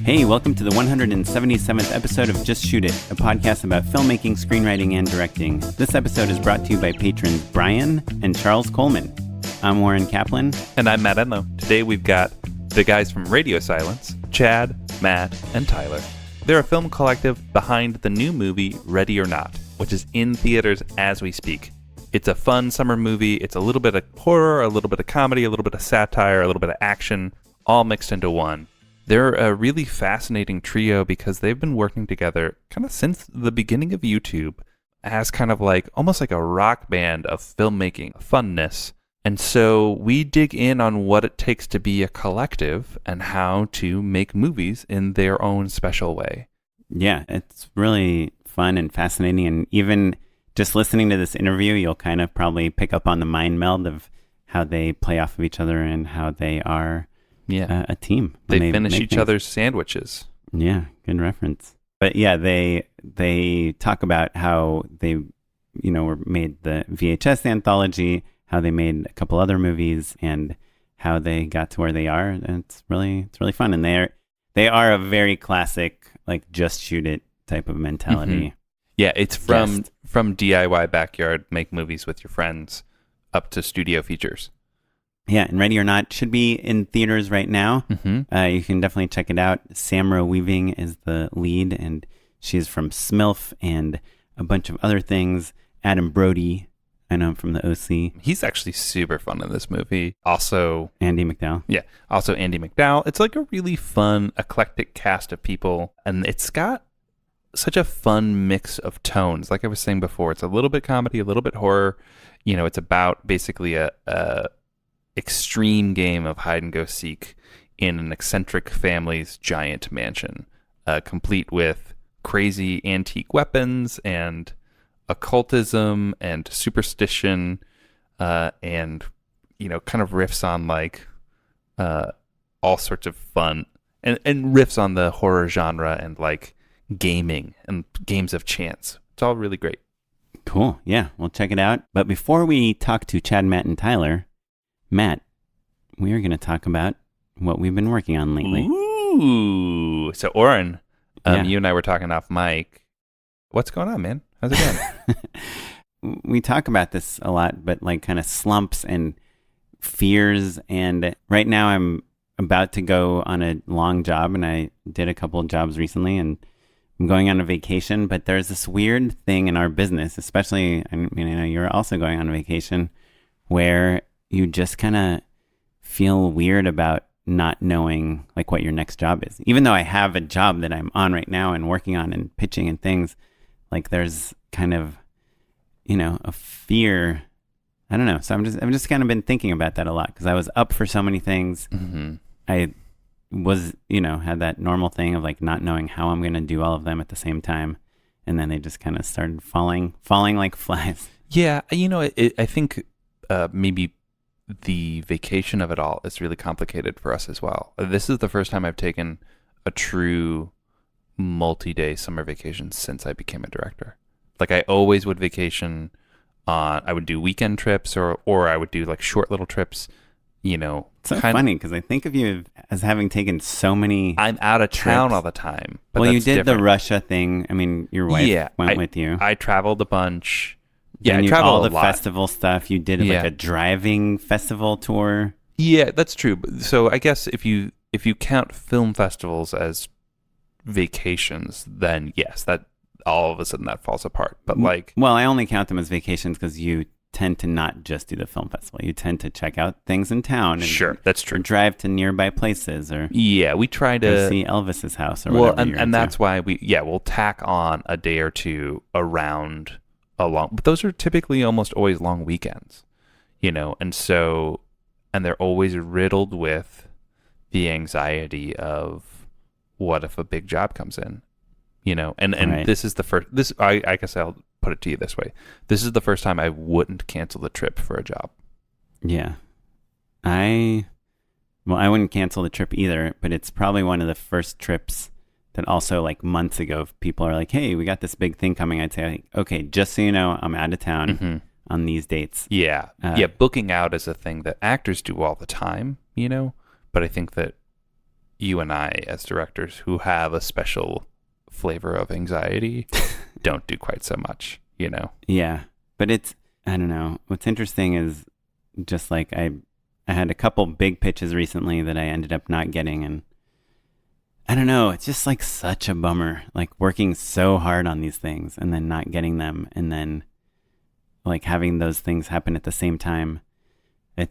Hey, welcome to the 177th episode of Just Shoot It, a podcast about filmmaking, screenwriting, and directing. This episode is brought to you by patrons Brian and Charles Coleman. I'm Warren Kaplan. And I'm Matt Bettinelli. Today we've got the guys from Radio Silence, Chad, Matt, and Tyler. They're a film collective behind the new movie Ready or Not, which is in theaters as we speak. It's a fun summer movie. It's a little bit of horror, a little bit of comedy, a little bit of satire, a little bit of action, all mixed into one. They're a really fascinating trio because they've been working together kind of since the beginning of YouTube as kind of like almost like a rock band of filmmaking funness. And so we dig in on what it takes to be a collective and how to make movies in their own special way. Yeah, it's really fun and fascinating. And even just listening to this interview, you'll kind of probably pick up on the mind meld of how they play off of each other and how they are a team. They finish each other's sandwiches. Yeah, good reference. But yeah, they talk about how they, made the VHS anthology, how they made a couple other movies, and how they got to where they are. And it's really fun. And they are a very classic, like, just shoot it type of mentality. Mm-hmm. Yeah, it's from DIY backyard, make movies with your friends, up to studio features. Yeah, and Ready or Not should be in theaters right now. Mm-hmm. You can definitely check it out. Samra Weaving is the lead, and she's from Smilf and a bunch of other things. Adam Brody, I know him from the OC. He's actually super fun in this movie. Also, Andy McDowell. Yeah, also Andy McDowell. It's like a really fun, eclectic cast of people, and it's got such a fun mix of tones. Like I was saying before, it's a little bit comedy, a little bit horror. It's about basically a extreme game of hide and go seek in an eccentric family's giant mansion, complete with crazy antique weapons and occultism and superstition, and kind of riffs on like all sorts of fun and riffs on the horror genre and like gaming and games of chance. It's all really great. Cool. Yeah, we'll check it out. But before we talk to Chad, Matt, and Tyler, Matt, we are going to talk about what we've been working on lately. Ooh. So, Oren, Yeah. You and I were talking off mic. What's going on, man? How's it going? We talk about this a lot, but like kind of slumps and fears. And right now I'm about to go on a long job, and I did a couple of jobs recently, and I'm going on a vacation. But there's this weird thing in our business, especially, I know you're also going on a vacation, where you just kind of feel weird about not knowing like what your next job is. Even though I have a job that I'm on right now and working on and pitching and things, like there's kind of, a fear. I don't know. So I'm just kind of been thinking about that a lot because I was up for so many things. Mm-hmm. I was, had that normal thing of like not knowing how I'm going to do all of them at the same time. And then they just kind of started falling like flies. Yeah. I think maybe the vacation of it all is really complicated for us as well. This is the first time I've taken a true multi-day summer vacation since I became a director. Like I always would vacation I would do weekend trips or I would do like short little trips, It's so funny because I think of you as having taken so many I'm out of town trips. all the time. But well, you did different. the Russia thing. I mean, your wife went with you. I traveled a bunch. Yeah, I traveled all a the lot. festival stuff. You did like a driving festival tour. Yeah, that's true. So I guess if you count film festivals as vacations, then yes, that all of a sudden that falls apart. But well, I only count them as vacations because you tend to not just do the film festival. You tend to check out things in town. And, sure, that's true. Or drive to nearby places, or we try to see Elvis's house or whatever. and that's why we'll tack on a day or two around but those are typically almost always long weekends, and so they're always riddled with the anxiety of what if a big job comes in, and right. This is the first. I guess I'll put it to you this way: this is the first time I wouldn't cancel the trip for a job. Yeah, I wouldn't cancel the trip either, but it's probably one of the first trips that also like months ago, if people are like, hey, we got this big thing coming, I'd say, okay, just so you know, I'm out of town on these dates. Yeah. Booking out is a thing that actors do all the time, but I think that you and I as directors who have a special flavor of anxiety don't do quite so much, you know? Yeah. But I don't know. What's interesting is just like I had a couple big pitches recently that I ended up not getting. And I don't know. It's just like such a bummer, like working so hard on these things and then not getting them. And then like having those things happen at the same time. I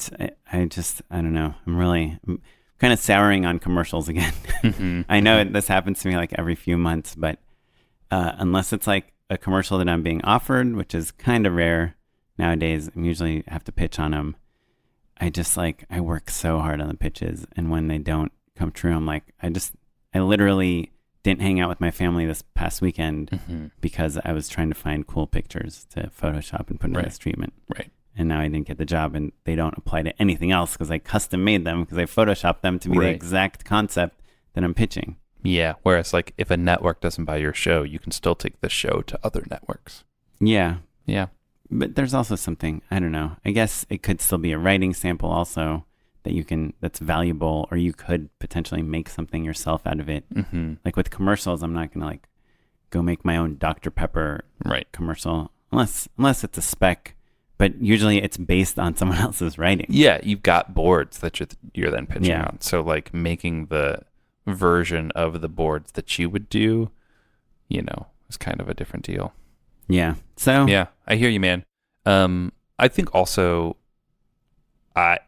don't know. I'm kind of souring on commercials again. Mm-hmm. I know this happens to me like every few months, but unless it's like a commercial that I'm being offered, which is kind of rare nowadays, I usually have to pitch on them. I work so hard on the pitches, and when they don't come true, I'm like, I literally didn't hang out with my family this past weekend because I was trying to find cool pictures to Photoshop and put in this treatment. Right. And now I didn't get the job, and they don't apply to anything else because I custom made them because I Photoshopped them to be the exact concept that I'm pitching. Yeah. Whereas like if a network doesn't buy your show, you can still take the show to other networks. Yeah. Yeah. But there's also something, I don't know. I guess it could still be a writing sample also that's valuable, or you could potentially make something yourself out of it. Mm-hmm. Like with commercials, I'm not going to like go make my own Dr. Pepper commercial unless it's a spec. But usually it's based on someone else's writing. Yeah, you've got boards that you're then pitching on. So like making the version of the boards that you would do, you know, is kind of a different deal. Yeah. So yeah, I hear you, man. I think also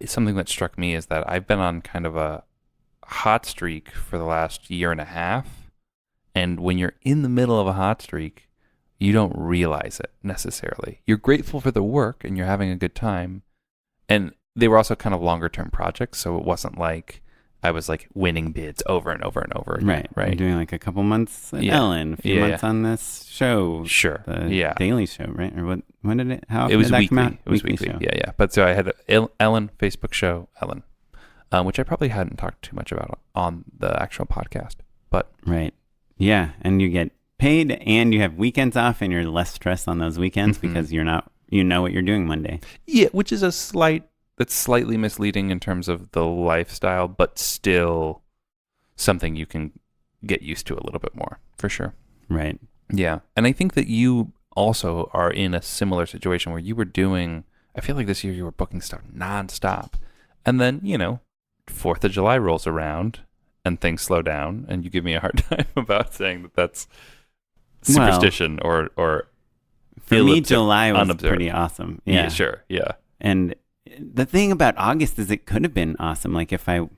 something that struck me is that I've been on kind of a hot streak for the last year and a half. And when you're in the middle of a hot streak, you don't realize it necessarily. You're grateful for the work and you're having a good time. And they were also kind of longer term projects. So it wasn't like I was like winning bids over and over and over again. Right. You're doing like a couple months at Ellen, a few months on this show. Sure. The Daily Show, right? Or when did it, how it was did that weekly. come out? It was weekly. Show. Yeah. But so I had Ellen, Facebook show, Ellen, which I probably hadn't talked too much about on the actual podcast. But right. Yeah. And you get paid and you have weekends off and you're less stressed on those weekends because you know what you're doing Monday. Yeah, which is that's slightly misleading in terms of the lifestyle, but still something you can get used to a little bit more, for sure. Right. Yeah. And I think that you also are in a similar situation where you were I feel like this year you were booking stuff nonstop. And then, 4th of July rolls around and things slow down, and you give me a hard time about saying that that's superstition or for me, July was pretty awesome. Yeah, sure. Yeah. And the thing about August is it could have been awesome. Like if you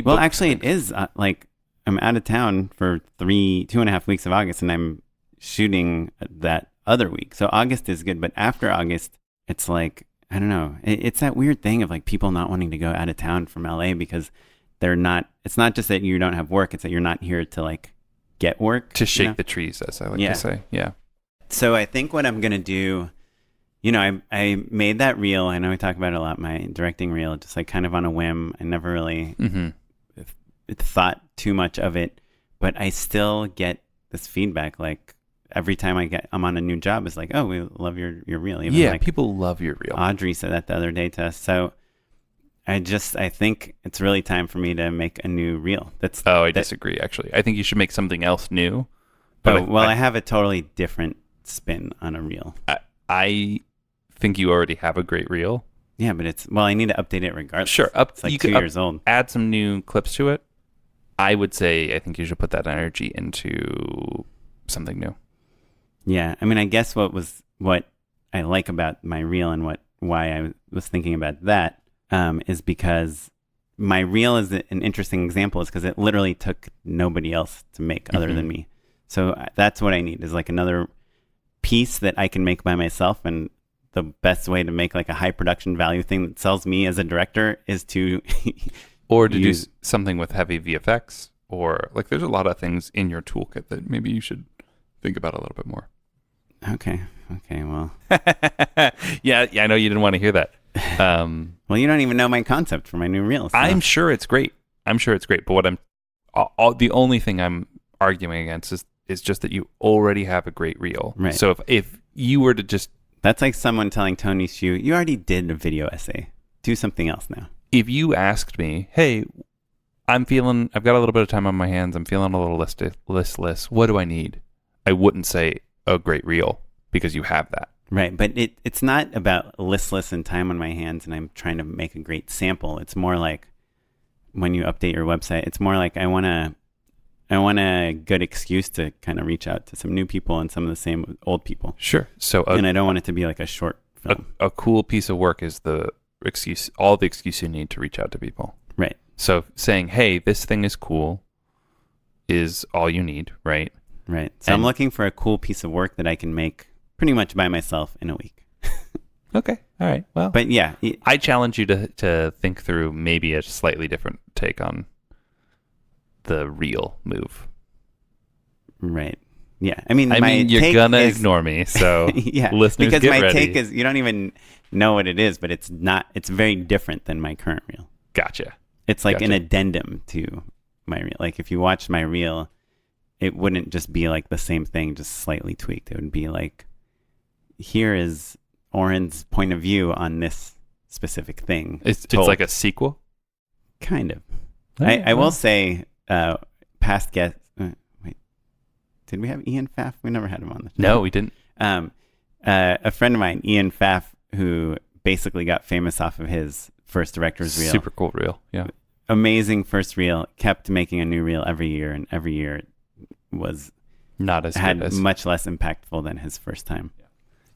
actually it is like I'm out of town for 2.5 weeks of August and I'm shooting that other week. So August is good. But after August, it's like, I don't know. It's that weird thing of like people not wanting to go out of town from LA because it's not just that you don't have work. It's that you're not here to like get work. To shake the trees, as I like to say. Yeah. So I think what I'm going to do, I made that reel. I know we talk about it a lot, my directing reel, just like kind of on a whim. I never really thought too much of it, but I still get this feedback. Like every time I'm on a new job, it's like, oh, we love your reel. Even like people love your reel. Audrey said that the other day to us. So I think it's really time for me to make a new reel. I disagree, actually. I think you should make something else new. But I have a totally different spin on a reel. I think you already have a great reel. Yeah, but I need to update it regardless. Sure. It's like 2 years old. Add some new clips to it. I would say I think you should put that energy into something new. Yeah. I mean, I guess what I like about my reel and why I was thinking about that is because my reel is an interesting example is because it literally took nobody else to make other than me. So that's what I need is like another piece that I can make by myself. And the best way to make like a high production value thing that sells me as a director is to or to do something with heavy VFX, or like there's a lot of things in your toolkit that maybe you should think about a little bit more. Okay. Well, yeah. I know you didn't want to hear that. Well, you don't even know my concept for my new reel. So. I'm sure it's great. But the only thing I'm arguing against is just that you already have a great reel. Right. So if you were to just... That's like someone telling Tony Hsu, you already did a video essay. Do something else now. If you asked me, hey, I've got a little bit of time on my hands. I'm feeling a little listless. What do I need? I wouldn't say a great reel because you have that. Right. But it's not about listless and time on my hands and I'm trying to make a great sample. It's more like when you update your website, it's more like I want a good excuse to kind of reach out to some new people and some of the same old people. Sure. So, and I don't want it to be like a short film. A cool piece of work is all the excuse you need to reach out to people. Right. So saying, hey, this thing is cool is all you need, right? Right. So I'm looking for a cool piece of work that I can make pretty much by myself in a week. Okay. All right. Well, but yeah, I challenge you to think through maybe a slightly different take on the reel move. Right. Yeah. I mean, you're gonna ignore me, so yeah, listeners, because get my ready. take is you don't even know what it is, but it's not. It's very different than my current reel. Gotcha. It's like an addendum to my reel. Like if you watch my reel, it wouldn't just be like the same thing, just slightly tweaked. It would be like, here is Oren's point of view on this specific thing. It's like a sequel? Kind of. I will say, past guest. Wait, did we have Ian Faff? We never had him on the show. No, we didn't. A friend of mine, Ian Faff, who basically got famous off of his first director's reel. Super cool reel. Yeah. Amazing first reel. Kept making a new reel every year, and every year was not as had good as, much less impactful than his first time.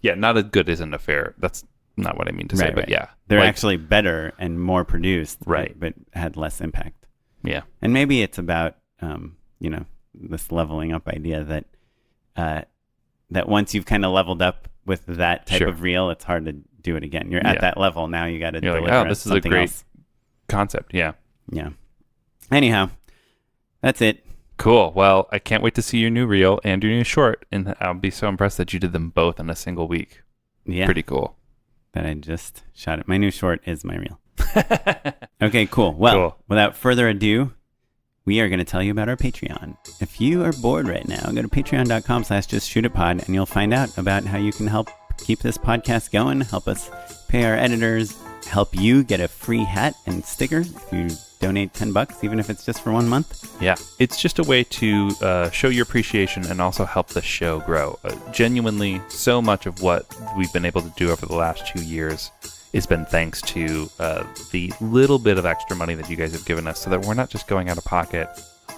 Yeah, not as good isn't a fair. That's not what I mean to say, but yeah. They're actually better and more produced, right? But had less impact. Yeah. And maybe it's about, this leveling up idea that once you've kind of leveled up with that type of reel, it's hard to do it again. You're at that level. Now you got to deliver like, this is a great else. Concept. Yeah. Yeah. Anyhow, that's it. Cool. Well, I can't wait to see your new reel and your new short. And I'll be so impressed that you did them both in a single week. Yeah. Pretty cool. That I just shot it. My new short is my reel. Okay, cool. Well, without further ado, we are going to tell you about our Patreon. If you are bored right now, go to patreon.com/justshootitpod and you'll find out about how you can help keep this podcast going, help us pay our editors, help you get a free hat and sticker if you donate $10, even if it's just for 1 month. Yeah, it's just a way to show your appreciation and also help the show grow. Genuinely, so much of what we've been able to do over the last 2 years has been thanks to the little bit of extra money that you guys have given us so that we're not just going out of pocket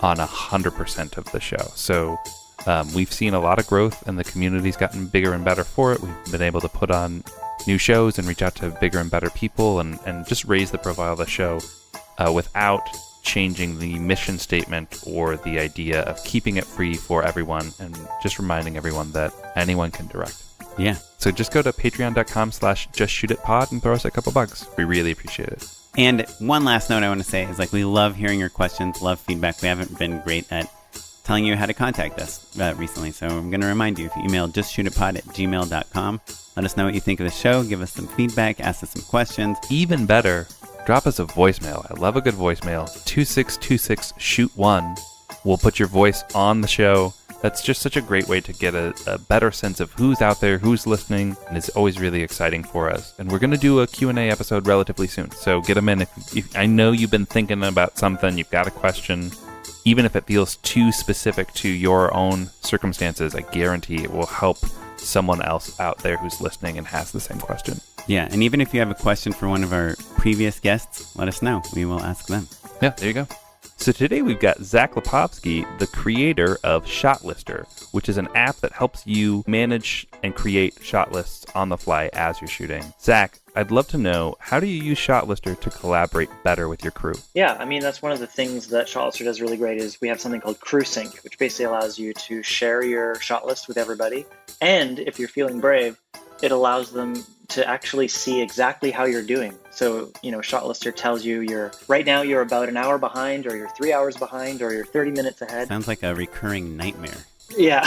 on 100% of the show. So we've seen a lot of growth and the community's gotten bigger and better for it. We've been able to put on new shows and reach out to bigger and better people and just raise the profile of the show without changing the mission statement or the idea of keeping it free for everyone and just reminding everyone that anyone can direct. Yeah. So just go to patreon.com/justshootitpod and throw us a couple bucks. We really appreciate it. And one last note I want to say is we love hearing your questions, love feedback. We haven't been great at telling you how to contact us recently. So I'm going to remind you, if you email justshootitpod@gmail.com, let us know what you think of the show, give us some feedback, ask us some questions. Even better, drop us a voicemail. I love a good voicemail. 2626-SHOOT1. We'll put your voice on the show. That's just such a great way to get a better sense of who's out there, who's listening, and it's always really exciting for us. And we're going to do a Q&A episode relatively soon, so get them in. If I know you've been thinking about something, you've got a question, even if it feels too specific to your own circumstances, I guarantee it will help someone else out there who's listening and has the same question. Yeah, and even if you have a question for one of our previous guests, let us know. We will ask them. Yeah, there you go. So today we've got Zack Lepofsky, the creator of Shot Lister, which is an app that helps you manage and create shot lists on the fly as you're shooting. Zack, I'd love to know, how do you use Shot Lister to collaborate better with your crew? Yeah, I mean, that's one of the things that Shot Lister does really great is we have something called Crew Sync, which basically allows you to share your shot list with everybody. And if you're feeling brave, it allows them to actually see exactly how you're doing. So, Shot Lister tells you right now you're about an hour behind, or you're 3 hours behind, or you're 30 minutes ahead. Sounds like a recurring nightmare. Yeah.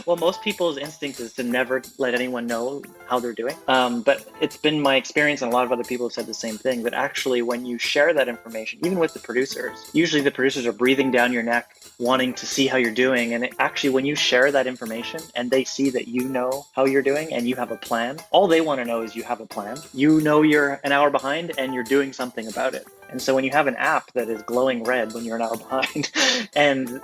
Well, most people's instinct is to never let anyone know how they're doing. But it's been my experience, and a lot of other people have said the same thing, that actually when you share that information, even with the producers, usually the producers are breathing down your neck, wanting to see how you're doing. And actually, when you share that information and they see that you know how you're doing and you have a plan, all they want to know is you have a plan. You know you're an hour behind and you're doing something about it. And so when you have an app that is glowing red when you're an hour behind, and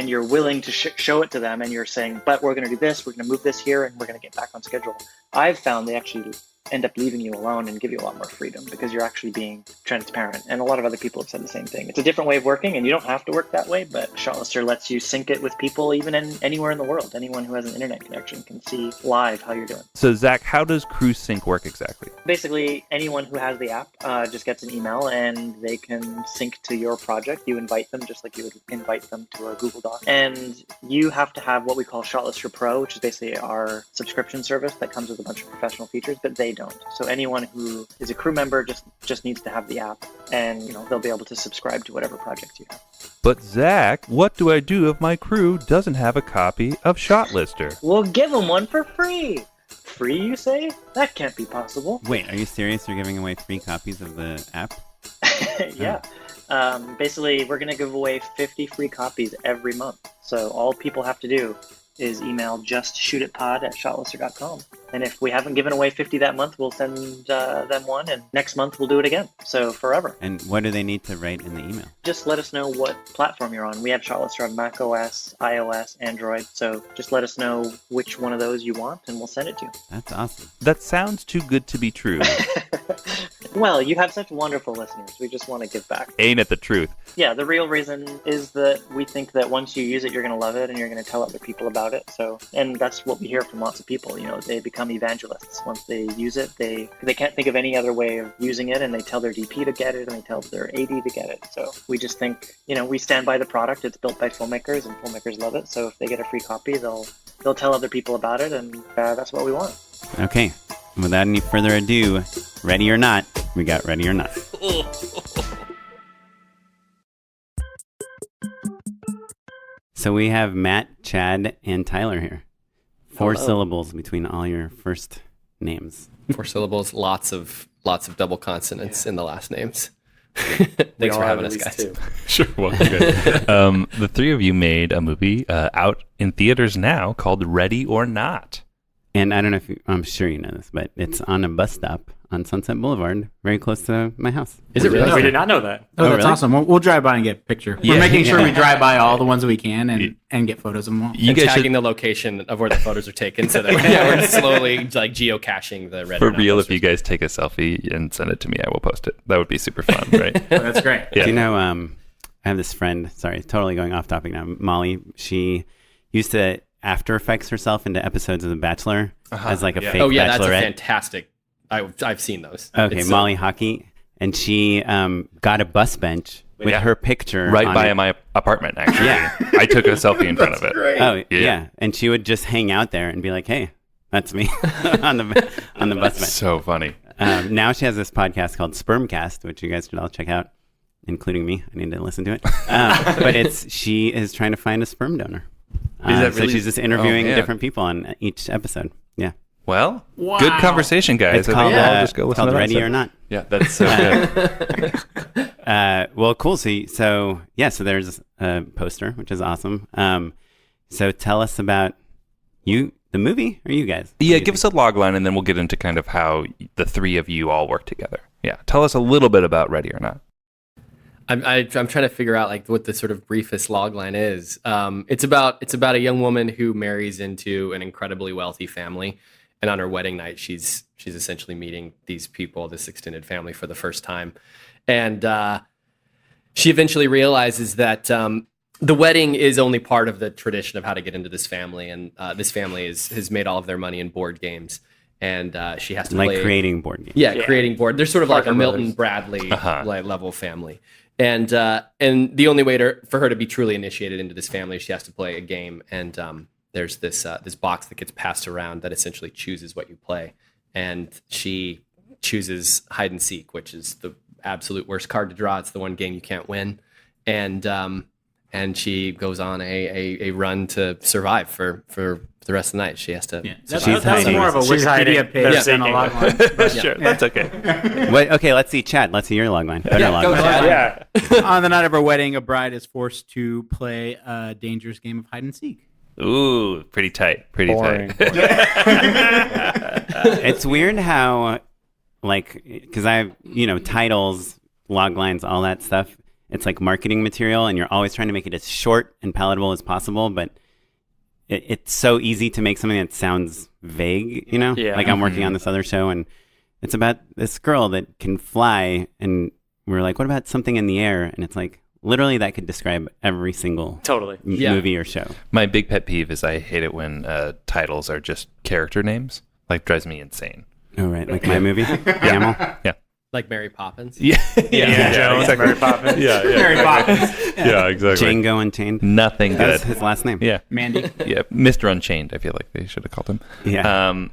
you're willing to show it to them, and you're saying, but we're going to do this, we're going to move this here, and we're going to get back on schedule, I've found they actually end up leaving you alone and give you a lot more freedom because you're actually being transparent. And a lot of other people have said the same thing. It's a different way of working, and you don't have to work that way, but Shotlister lets you sync it with people even anywhere in the world. Anyone who has an internet connection can see live how you're doing. So Zach, how does Crew Sync work exactly? Basically, anyone who has the app just gets an email and they can sync to your project. You invite them just like you would invite them to a Google Doc. And you have to have what we call Shotlister Pro, which is basically our subscription service that comes with a bunch of professional features, but they don't. So anyone who is a crew member just needs to have the app, and they'll be able to subscribe to whatever project you have. But Zach, what do I do if my crew doesn't have a copy of Shotlister? We'll give them one for free. Free, you say? That can't be possible. Wait, are you serious? You're giving away free copies of the app? Yeah. Basically, we're going to give away 50 free copies every month. So all people have to do is email justshootitpod@shotlister.com. And if we haven't given away 50 that month, we'll send them one, and next month we'll do it again. So forever. And what do they need to write in the email? Just let us know what platform you're on. We have Shotlister on Mac OS, iOS, Android. So just let us know which one of those you want, and we'll send it to you. That's awesome. That sounds too good to be true. Well, you have such wonderful listeners. We just want to give back. Ain't it the truth? Yeah, the real reason is that we think that once you use it, you're going to love it and you're going to tell other people about it. So, and that's what we hear from lots of people. They become evangelists. Once they use it, they can't think of any other way of using it, and they tell their DP to get it, and they tell their AD to get it. So we just think, we stand by the product. It's built by filmmakers, and filmmakers love it. So if they get a free copy, they'll tell other people about it, and that's what we want. Okay. Without any further ado, ready or not, we got Ready or Not. So we have Matt, Chad, and Tyler here. 4 syllables between all your first names. 4 syllables, lots of double consonants in the last names. Thanks for having us, guys. Too. Sure, welcome, guys. The three of you made a movie out in theaters now called Ready or Not. And I don't know if I'm sure you know this, but it's on a bus stop on Sunset Boulevard, very close to my house. Is it really? We did not know that. Oh, that's really? awesome. We'll drive by and get a picture. Yeah. We're making sure we drive by all the ones that we can and get photos of them all. You guys tagging the location of where the photos are taken, so that we're slowly geocaching the red. For real, if you guys take a selfie and send it to me, I will post it. That would be super fun, right? Oh, that's great. Yeah. Do you know, I have this friend, sorry, totally going off topic now, Molly. She used to After Effects herself into episodes of The Bachelor as like a fake bachelorette. Oh yeah, that's a fantastic. I've seen those. Okay, it's Molly Hockey, and she got a bus bench with her picture right by it. my apartment. Actually, Yeah. I took a selfie in front of it. Great. Oh yeah, and she would just hang out there and be like, "Hey, that's me on the bus bench." So funny. Now she has this podcast called Spermcast, which you guys should all check out, including me. I need to listen to it. But she is trying to find a sperm donor. So she's just interviewing different people on each episode. Yeah. Well, Wow. good conversation, guys. It's called, I'll just go it's listen called to that Ready stuff. or Not. Yeah, that's so good. Well, cool. So there's a poster, which is awesome. So tell us about the movie, or you guys? Yeah, give us a log line, and then we'll get into kind of how the three of you all work together. Yeah, tell us a little bit about Ready or Not. I'm trying to figure out what the sort of briefest log line is. It's about a young woman who marries into an incredibly wealthy family, and on her wedding night, she's essentially meeting these people, this extended family, for the first time, and she eventually realizes that the wedding is only part of the tradition of how to get into this family, and this family has made all of their money in board games. And she has to play creating board games. Yeah, creating board. They're sort of like a Milton Brothers. Bradley level family. And the only way for her to be truly initiated into this family, she has to play a game. And there's this box that gets passed around that essentially chooses what you play. And she chooses hide and seek, which is the absolute worst card to draw. It's the one game you can't win. And she goes on a run to survive for the rest of the night. She has to. Yeah. She's That's hiding. more of a She's hiding. Wikipedia page than a log line. Sure, that's okay. Wait, okay, let's see, Chad. Let's see your logline. Better Yeah, go, logline. Chad. Yeah. On the night of her wedding, a bride is forced to play a dangerous game of hide and seek. Ooh, pretty tight. Pretty Boring. tight. It's weird how, because titles log lines, all that stuff. It's like marketing material, and you're always trying to make it as short and palatable as possible, but it's so easy to make something that sounds vague, you know? Yeah. Like I'm working on this other show, and it's about this girl that can fly, and we're like, what about something in the air? And it's like, literally that could describe every single Totally. movie or show. My big pet peeve is I hate it when titles are just character names. Like, drives me insane. Oh, right. Like my movie, Camel. Yeah. Like Mary Poppins. Yeah. Jones, exactly. Mary Poppins. Yeah. Mary Poppins. Yeah, exactly. Django Unchained. Nothing That's good. his last name. Yeah. Mandy. Yeah. Mr. Unchained, I feel like they should have called him. Yeah.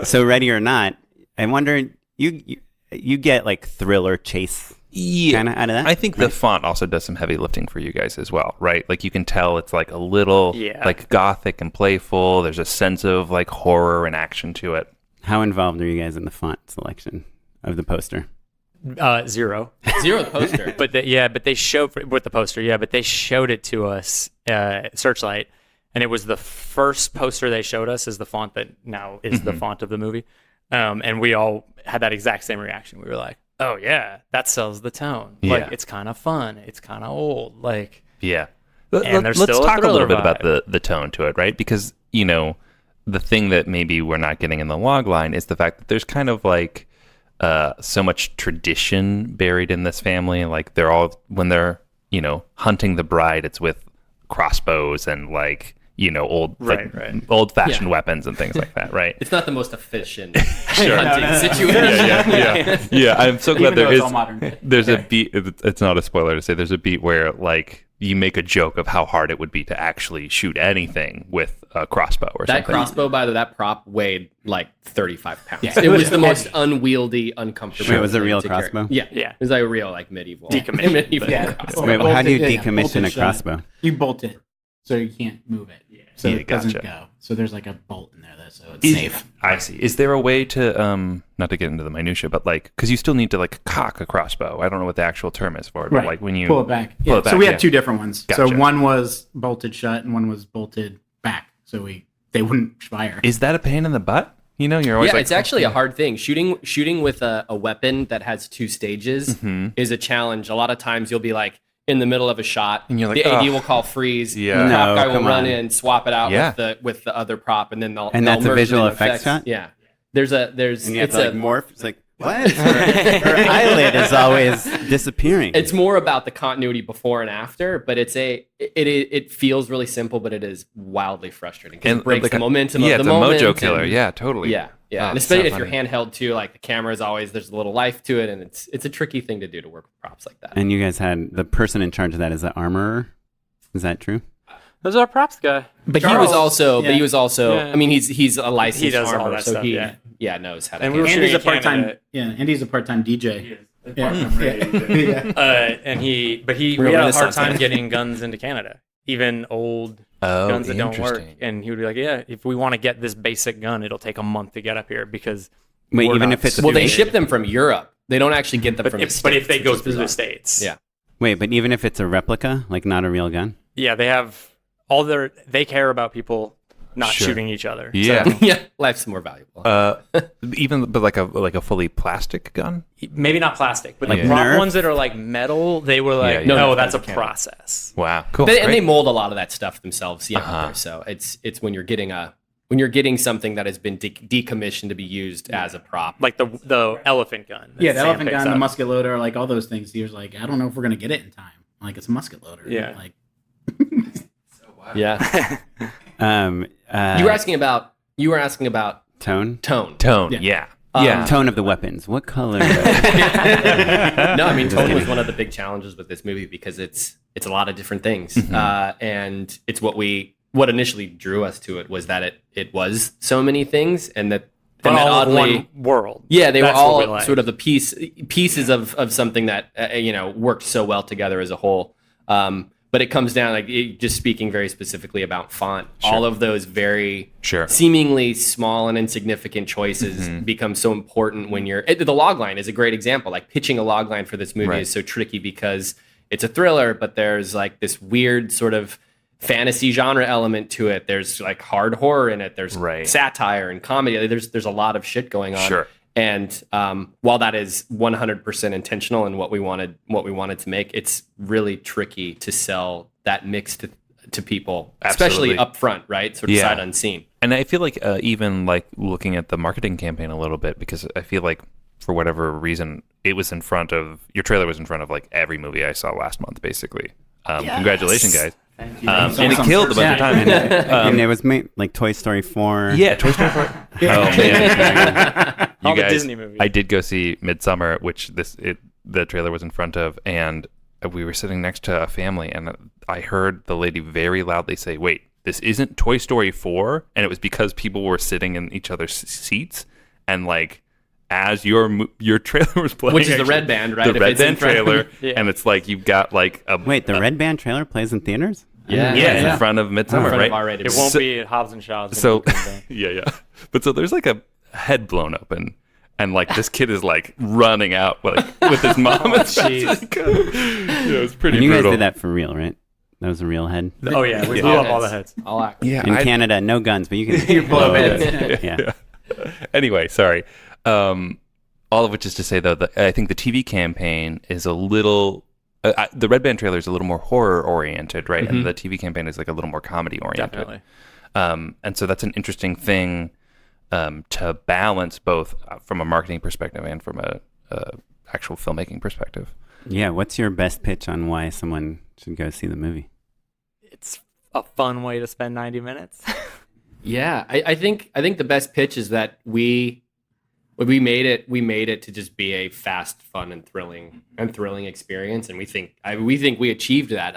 So Ready or Not, I wonder, you get like thriller chase Yeah. kind of out of that? I think the font also does some heavy lifting for you guys as well, right? Like you can tell it's like a little like gothic and playful. There's a sense of like horror and action to it. How involved are you guys in the font selection of the poster? 0. Zero the poster. But they showed with the poster, but they showed it to us Searchlight, and it was the first poster they showed us is the font that now is the font of the movie, and we all had that exact same reaction. We were like, oh yeah, that sells the tone. Yeah. Like it's kind of fun, it's kind of old, like Yeah. And there's Let's still a talk a little thriller bit about vibe. the tone to it, right? Because, you know, the thing that maybe we're not getting in the log line is the fact that there's kind of like so much tradition buried in this family. Like they're all, when they're, you know, hunting the bride, it's with crossbows and like, you know, old fashioned weapons and things like that, right? It's not the most efficient hunting situation. Yeah. I'm so glad Even though there it's is. all modern. There's a beat. It's not a spoiler to say there's a beat where like you make a joke of how hard it would be to actually shoot anything with a crossbow or That something. crossbow, by the way, that prop weighed like 35 pounds. It was the most unwieldy, uncomfortable. Wait, was it a thing real to carry. crossbow? Yeah. Yeah. It was like a real like medieval. Decommissioned. Yeah. crossbow. Wait, well, how do you Bolted- decommission bolted a shut. crossbow? You bolt it so you can't move it. So Yeah, it doesn't gotcha. go. So there's like a bolt in there, so it's safe. I see. Is there a way to not to get into the minutia, but like because you still need to like cock a crossbow. I don't know what the actual term is for it, but like when you pull it back. pull Yeah. it back, So we yeah. had two different ones. Gotcha. So one was bolted shut and one was bolted back. So they wouldn't fire. Is that a pain in the butt? You know, you're always Yeah, like, it's actually a hard thing. Shooting with a weapon that has two stages is a challenge. A lot of times you'll be like in the middle of a shot, And you're like, the AD "Ugh." will call freeze. Yeah. The prop No, guy will come run on. in, swap it out Yeah. with the other prop, and then they'll And they'll that's a merge it visual in effects shot? Yeah, there's And you have it's to like morph. It's like, what? Her eyelid is always disappearing. It's more about the continuity before and after, but it feels really simple, but it is wildly frustrating because it breaks like the momentum yeah, of the it's a moment. mojo killer. and- Yeah, totally. Yeah, yeah. Oh, And it's especially so if you're funny. handheld too, like the camera is always there's a little life to it, and it's a tricky thing to do to work with props like that. And you guys had the person in charge of that is the armorer. Is that true? Those are props guy. But he Charles, was also, Yeah. I mean, he's a licensed He does all armor, that so stuff, he yeah. knows how to. And we were handle Andy's a shooting in part-time. Canada. Yeah, Andy's a part-time DJ. But we Real had a hard Renaissance time man. getting guns into Canada, even old Oh, guns that don't work. interesting. And he would be like, "Yeah, if we want to get this basic gun, it'll take a month to get up here because Wait, we're even not if it's a Well, they fake- ship them from Europe. They don't actually get them But from if, the States. but if they which go is through the bizarre. states, Yeah. Wait, but even if it's a replica, like not a real gun. yeah, they have they care about people not Sure. shooting each other. Yeah. So Yeah, life's more valuable. But like a fully plastic gun. maybe not plastic, but the Yeah. prop Nerf? ones that are like metal, they were like, Yeah, yeah. no, No, that's a Canada. process. Wow, cool. And they Great. mold a lot of that stuff themselves. Yeah, Uh-huh. there. So it's when you're getting something that has been decommissioned to be used as a prop. Like the elephant gun. that Yeah, the Sam elephant picks gun, the up. musket loader, like all those things. He was like, I don't know if we're gonna get it in time. Like it's a musket loader. Yeah. Like Yeah. You were asking about Tone. tone. Tone. Yeah. Yeah. Tone of the weapons. What color? No, I mean Just tone was kidding. one of the big challenges with this movie because it's a lot of different things, Mm-hmm. and it's what initially drew us to it was that it was so many things, and that But all of oddly, one world. yeah, they That's were what we all like. sort of the pieces of something that worked so well together as a whole. But it comes down just speaking very specifically about font. Sure. All of those very Sure. seemingly small and insignificant choices become so important when the log line is a great example. Like pitching a log line for this movie Right. is so tricky because it's a thriller, but there's like this weird sort of fantasy genre element to it. There's like hard horror in it. There's Right. satire and comedy. There's a lot of shit going on. Sure. And while that is 100% intentional in what we wanted to make, it's really tricky to sell that mix to people, especially up front, right? Sort of sight unseen. And I feel like even like looking at the marketing campaign a little bit, because I feel like for whatever reason, your trailer was in front of like every movie I saw last month, basically. Congratulations, guys. Thank you. And it killed a bunch of time. And it was made like Toy Story 4. Yeah, Toy Story 4. Oh, man. All the Disney movies. I did go see Midsummer, which the trailer was in front of, and we were sitting next to a family, and I heard the lady very loudly say, "Wait, this isn't Toy Story 4?" And it was because people were sitting in each other's seats, and like as your trailer was playing, which is the Red Band, right? The Red Band trailer, Yeah. and it's like you've got like a Wait, the Red Band trailer plays in theaters? Yeah. in front of Midsummer, In front of right? R-rated It won't be at Hobbs and Shaw's. So yeah. But so there's like a head blown open, and like this kid is like running out like with his mom. It was pretty And you brutal. guys did that for real, right? That was a real head. Oh yeah, we blew up all the heads. All act. Yeah, In Canada, no guns, but you can You blow heads. Yeah. Anyway, sorry. All of which is to say, though, that I think the TV campaign is a little. The Red Band trailer is a little more horror oriented, right? And the TV campaign is like a little more comedy oriented. Definitely. And so that's an interesting thing to balance both from a marketing perspective and from a actual filmmaking perspective. Yeah, what's your best pitch on why someone should go see the movie? It's a fun way to spend 90 minutes. Yeah, I think the best pitch is that we made it to just be a fast, fun, and thrilling experience, and we think we achieved that.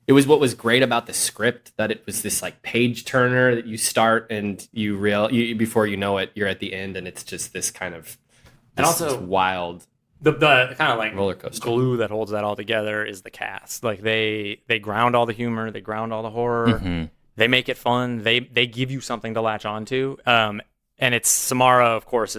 It was what was great about the script, that it was this like page turner that you start and you before you know it, you're at the end, and it's just this kind of And also- this wild the kind of like roller coaster. glue that holds that all together is the cast. Like they ground all the humor, they ground all the horror, they make it fun. They give you something to latch onto. And it's Samara, of course,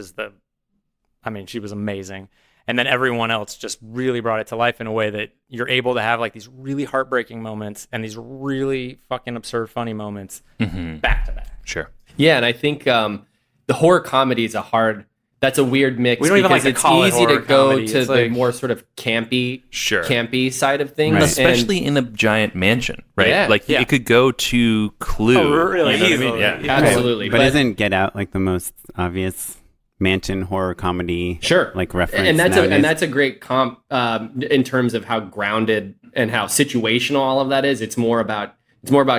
she was amazing. And then everyone else just really brought it to life in a way that you're able to have like these really heartbreaking moments and these really fucking absurd funny moments back to back. Sure. Yeah, and I think the horror comedy is that's a weird mix. We don't even because like to call it it's easy to horror go comedy. to It's the like- more sort of campy side of things. Right. Especially in a giant mansion, right? Yeah. Like Yeah. it could go to Clue. Oh, really? You know what I mean? Easily. Yeah. Absolutely. But isn't Get Out like the most obvious mansion horror comedy? Sure. Like reference. and nowadays? that's a great comp in terms of how grounded and how situational all of that is. It's more about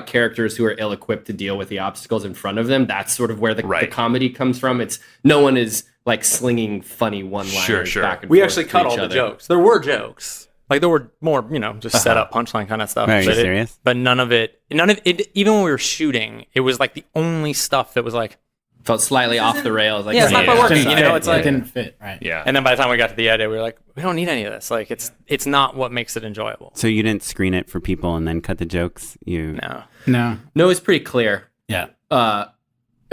characters who are ill-equipped to deal with the obstacles in front of them. That's sort of where the comedy comes from. It's no one is like slinging funny one-liners Sure. back and We forth actually to cut each all the other. jokes. There were jokes. Like there were more, just set up punchline kind of stuff. Are you But serious? But none of it, even when we were shooting, it was like the only stuff that was like, Felt slightly off the rails. Like, Yeah, it's not quite working. It's It like, didn't fit, right? Yeah. and then by the time we got to the edit, we were like, we don't need any of this. Like it's not what makes it enjoyable. So you didn't screen it for people and then cut the jokes? No. No. it's pretty clear. Yeah.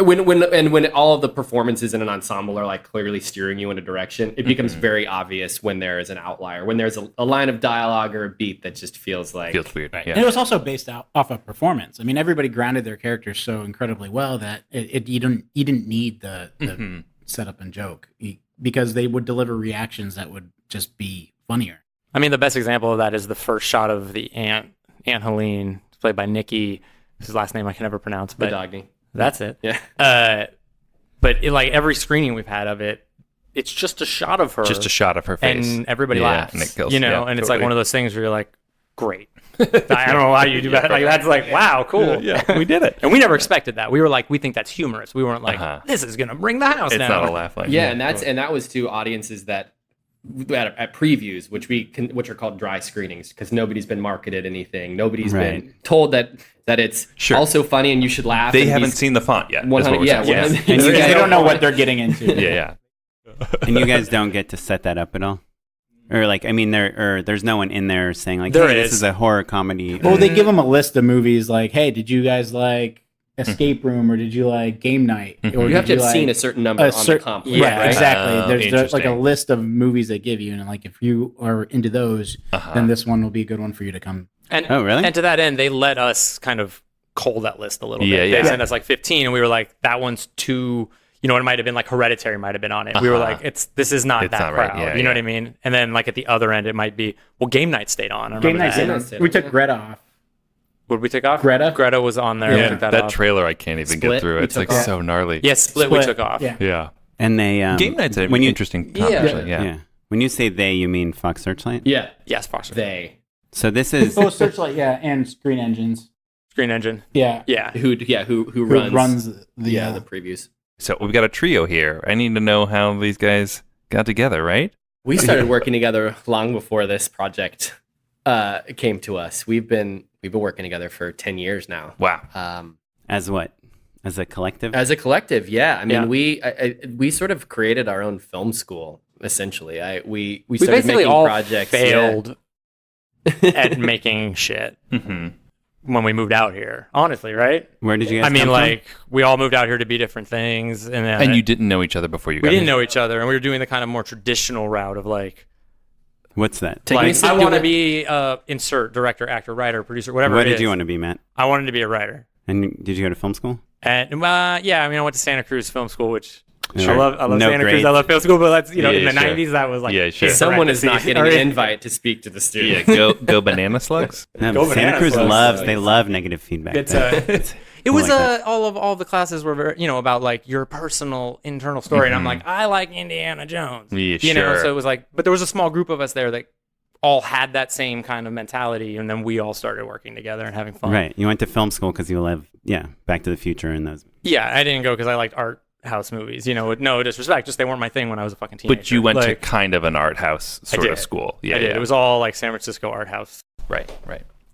When all of the performances in an ensemble are like clearly steering you in a direction, it becomes very obvious when there is an outlier, when there's a line of dialogue or a beat that just feels like Feels weird. Right. Yeah. And it was also based off of performance. I mean, everybody grounded their characters so incredibly well that you didn't need the setup and joke because they would deliver reactions that would just be funnier. I mean, the best example of that is the first shot of the Aunt Helene, played by Nikki. His last name I can never pronounce, but Badogny. that's it. Yeah. But like every screening we've had of it, it's just a shot of her. Just a shot of her face. And everybody Yeah, laughs. and it kills. And Yeah, it's like totally. one of those things where you're like, great. I don't know why you do that. Like that's like, wow, cool. Yeah, we did it. And we never expected that. We were like, we think that's humorous. We weren't like, Uh-huh. this is gonna bring the house It's down. not a laugh line. Yeah, and that was to audiences that at previews, which are called dry screenings, because nobody's been marketed anything. Nobody's Right. been told that it's Sure. also funny and you should laugh. They and haven't these seen the font yet. is 100 what we're yeah, saying. 100 And Yeah. they don't know what they're getting into. Yeah. And you guys don't get to set that up at all? Or like, I mean, there's no one in there saying like, There hey, is. this is a horror comedy. Well, they give them a list of movies like, hey, did you guys like Escape Room or did you like Game Night? Or You have to did have like seen a certain number on the comp list, Yeah, right? exactly. There's like a interesting. list of movies they give you, and like if you are into those, then this one will be a good one for you to come. And, Oh, really? And to that end, they let us kind of cull that list a little Yeah, bit. yeah. They sent us like 15, and we were like, that one's too. you know, it might have been like Hereditary might have been on it. We were like, this is not that not right. crowd. Yeah, you know what I mean? And then like at the other end, it might be, well, Game Night stayed on. I Game remember Night that. stayed on. We took Greta off. What did we take off? Greta was on there. We Yeah, took that off. trailer I can't even Split, get through. we It's took like off. so gnarly. Yes, Split we took off. Yeah. Yeah. And they Game Night's an when you interesting comp, actually. Yeah. when you say they, you mean Fox Searchlight? Yeah. Yes, Fox. They. So this is Oh, Searchlight, yeah, and Screen Engines. Screen Engine. Yeah. Yeah. Who runs the the previews. So we've got a trio here. I need to know how these guys got together, right? We started working together long before this project came to us. We've been working together for 10 years now. Wow. as what? As a collective? As a collective, yeah. I mean, Yeah. we sort of created our own film school essentially. We We started basically making all projects. failed at making shit Mm-hmm. when we moved out here. Honestly, right? Where did you guys I mean, come like we all moved out here to be different things, and then And you didn't know each other before you got we didn't here? know each other, and we were doing the kind of more traditional route of like, from? What's that? Take me like some- I do want to it. be insert director, actor, writer, producer, whatever. What it did is. you want to be, Matt? I wanted to be a writer, And did you go to film school? and yeah, I mean, I went to Santa Cruz Film School, which Sure. I love No Santa Cruz. grades. I love film school, but that's in Yeah, the sure. '90s that was like Yeah, sure. Someone is not getting an Right. invite to speak to the Yeah, student. go banana slugs. No, Go Santa bananas, Cruz Lois. they love negative feedback. It's It's it was cool like that. all the classes were very, about like your personal internal story, and I'm like, I like Indiana Jones, Yeah, you know. sure. So it was like, but there was a small group of us there that all had that same kind of mentality, and then we all started working together and having fun. Right. You went to film school because you love, Back to the Future and those. Yeah, I didn't go because I liked art house movies, with no disrespect, just they weren't my thing when I was a fucking teenager. But you went to Like, kind of an art house sort did. of school. Yeah, I did. yeah. It was all like San Francisco art house right.